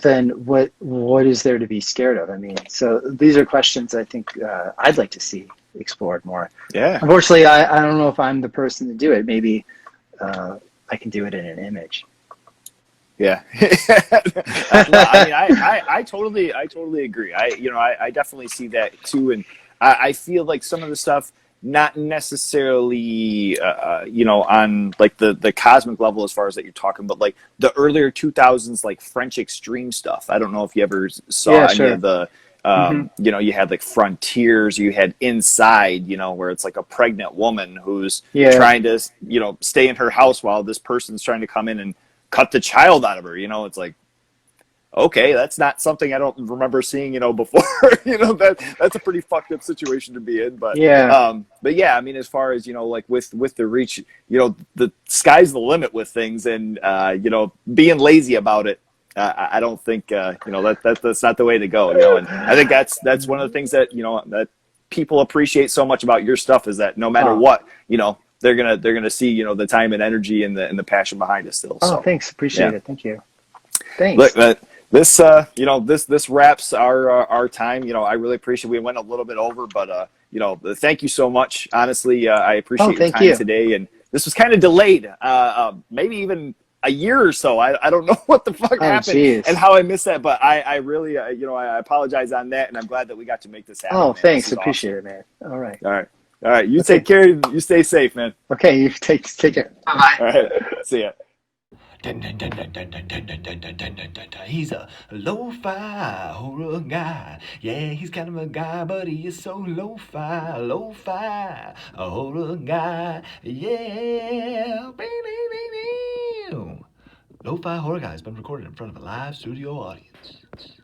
then what is there to be scared of? I mean, so these are questions I think I'd like to see explored more. Yeah. Unfortunately, I don't know if I'm the person to do it. Maybe I can do it in an image. Yeah. No, I mean, I totally agree. I definitely see that too. And I feel like some of the stuff, not necessarily, on like the cosmic level as far as that you're talking, but like the earlier 2000s, like French extreme stuff. I don't know if you ever saw Yeah, any of sure. the, Hmm. you had like Frontiers, you had Inside, where it's like a pregnant woman who's Yeah. trying to, stay in her house while this person's trying to come in and cut the child out of her. It's like, okay, that's not something I don't remember seeing, before. That's a pretty fucked up situation to be in. Yeah. But yeah, I mean, as far as like with the reach, the sky's the limit with things, and being lazy about it. I don't think that's not the way to go. And I think that's one of the things that that people appreciate so much about your stuff is that no matter Oh, what, they're gonna see the time and energy and the passion behind it still. oh, So thanks. Appreciate yeah. it. Thank you. Look, Thanks. this this wraps our time. I really appreciate. We went a little bit over, but thank you so much. Honestly, I Oh, appreciate your thank time you. today. And this was kind of delayed, maybe even a year or so. I don't know what the fuck Oh, happened and geez. how I missed that, but I really I apologize on that, and I'm glad that we got to make this happen, Oh, man. This thanks. is awesome. Appreciate it, man. All right. All right. You take Okay. care. You stay safe, man. Okay. You take care. Bye-bye. All right. See ya. Dun, dun, dun, dun, dun, dun, dun, dun, dun, dun, dun, dun, dun, dun. He's a lo-fi horror guy. Yeah, he's kind of a guy, but he is so lo-fi, lo-fi, a horror guy. Yeah. Lo-Fi Horror Guy has been recorded in front of a live studio audience.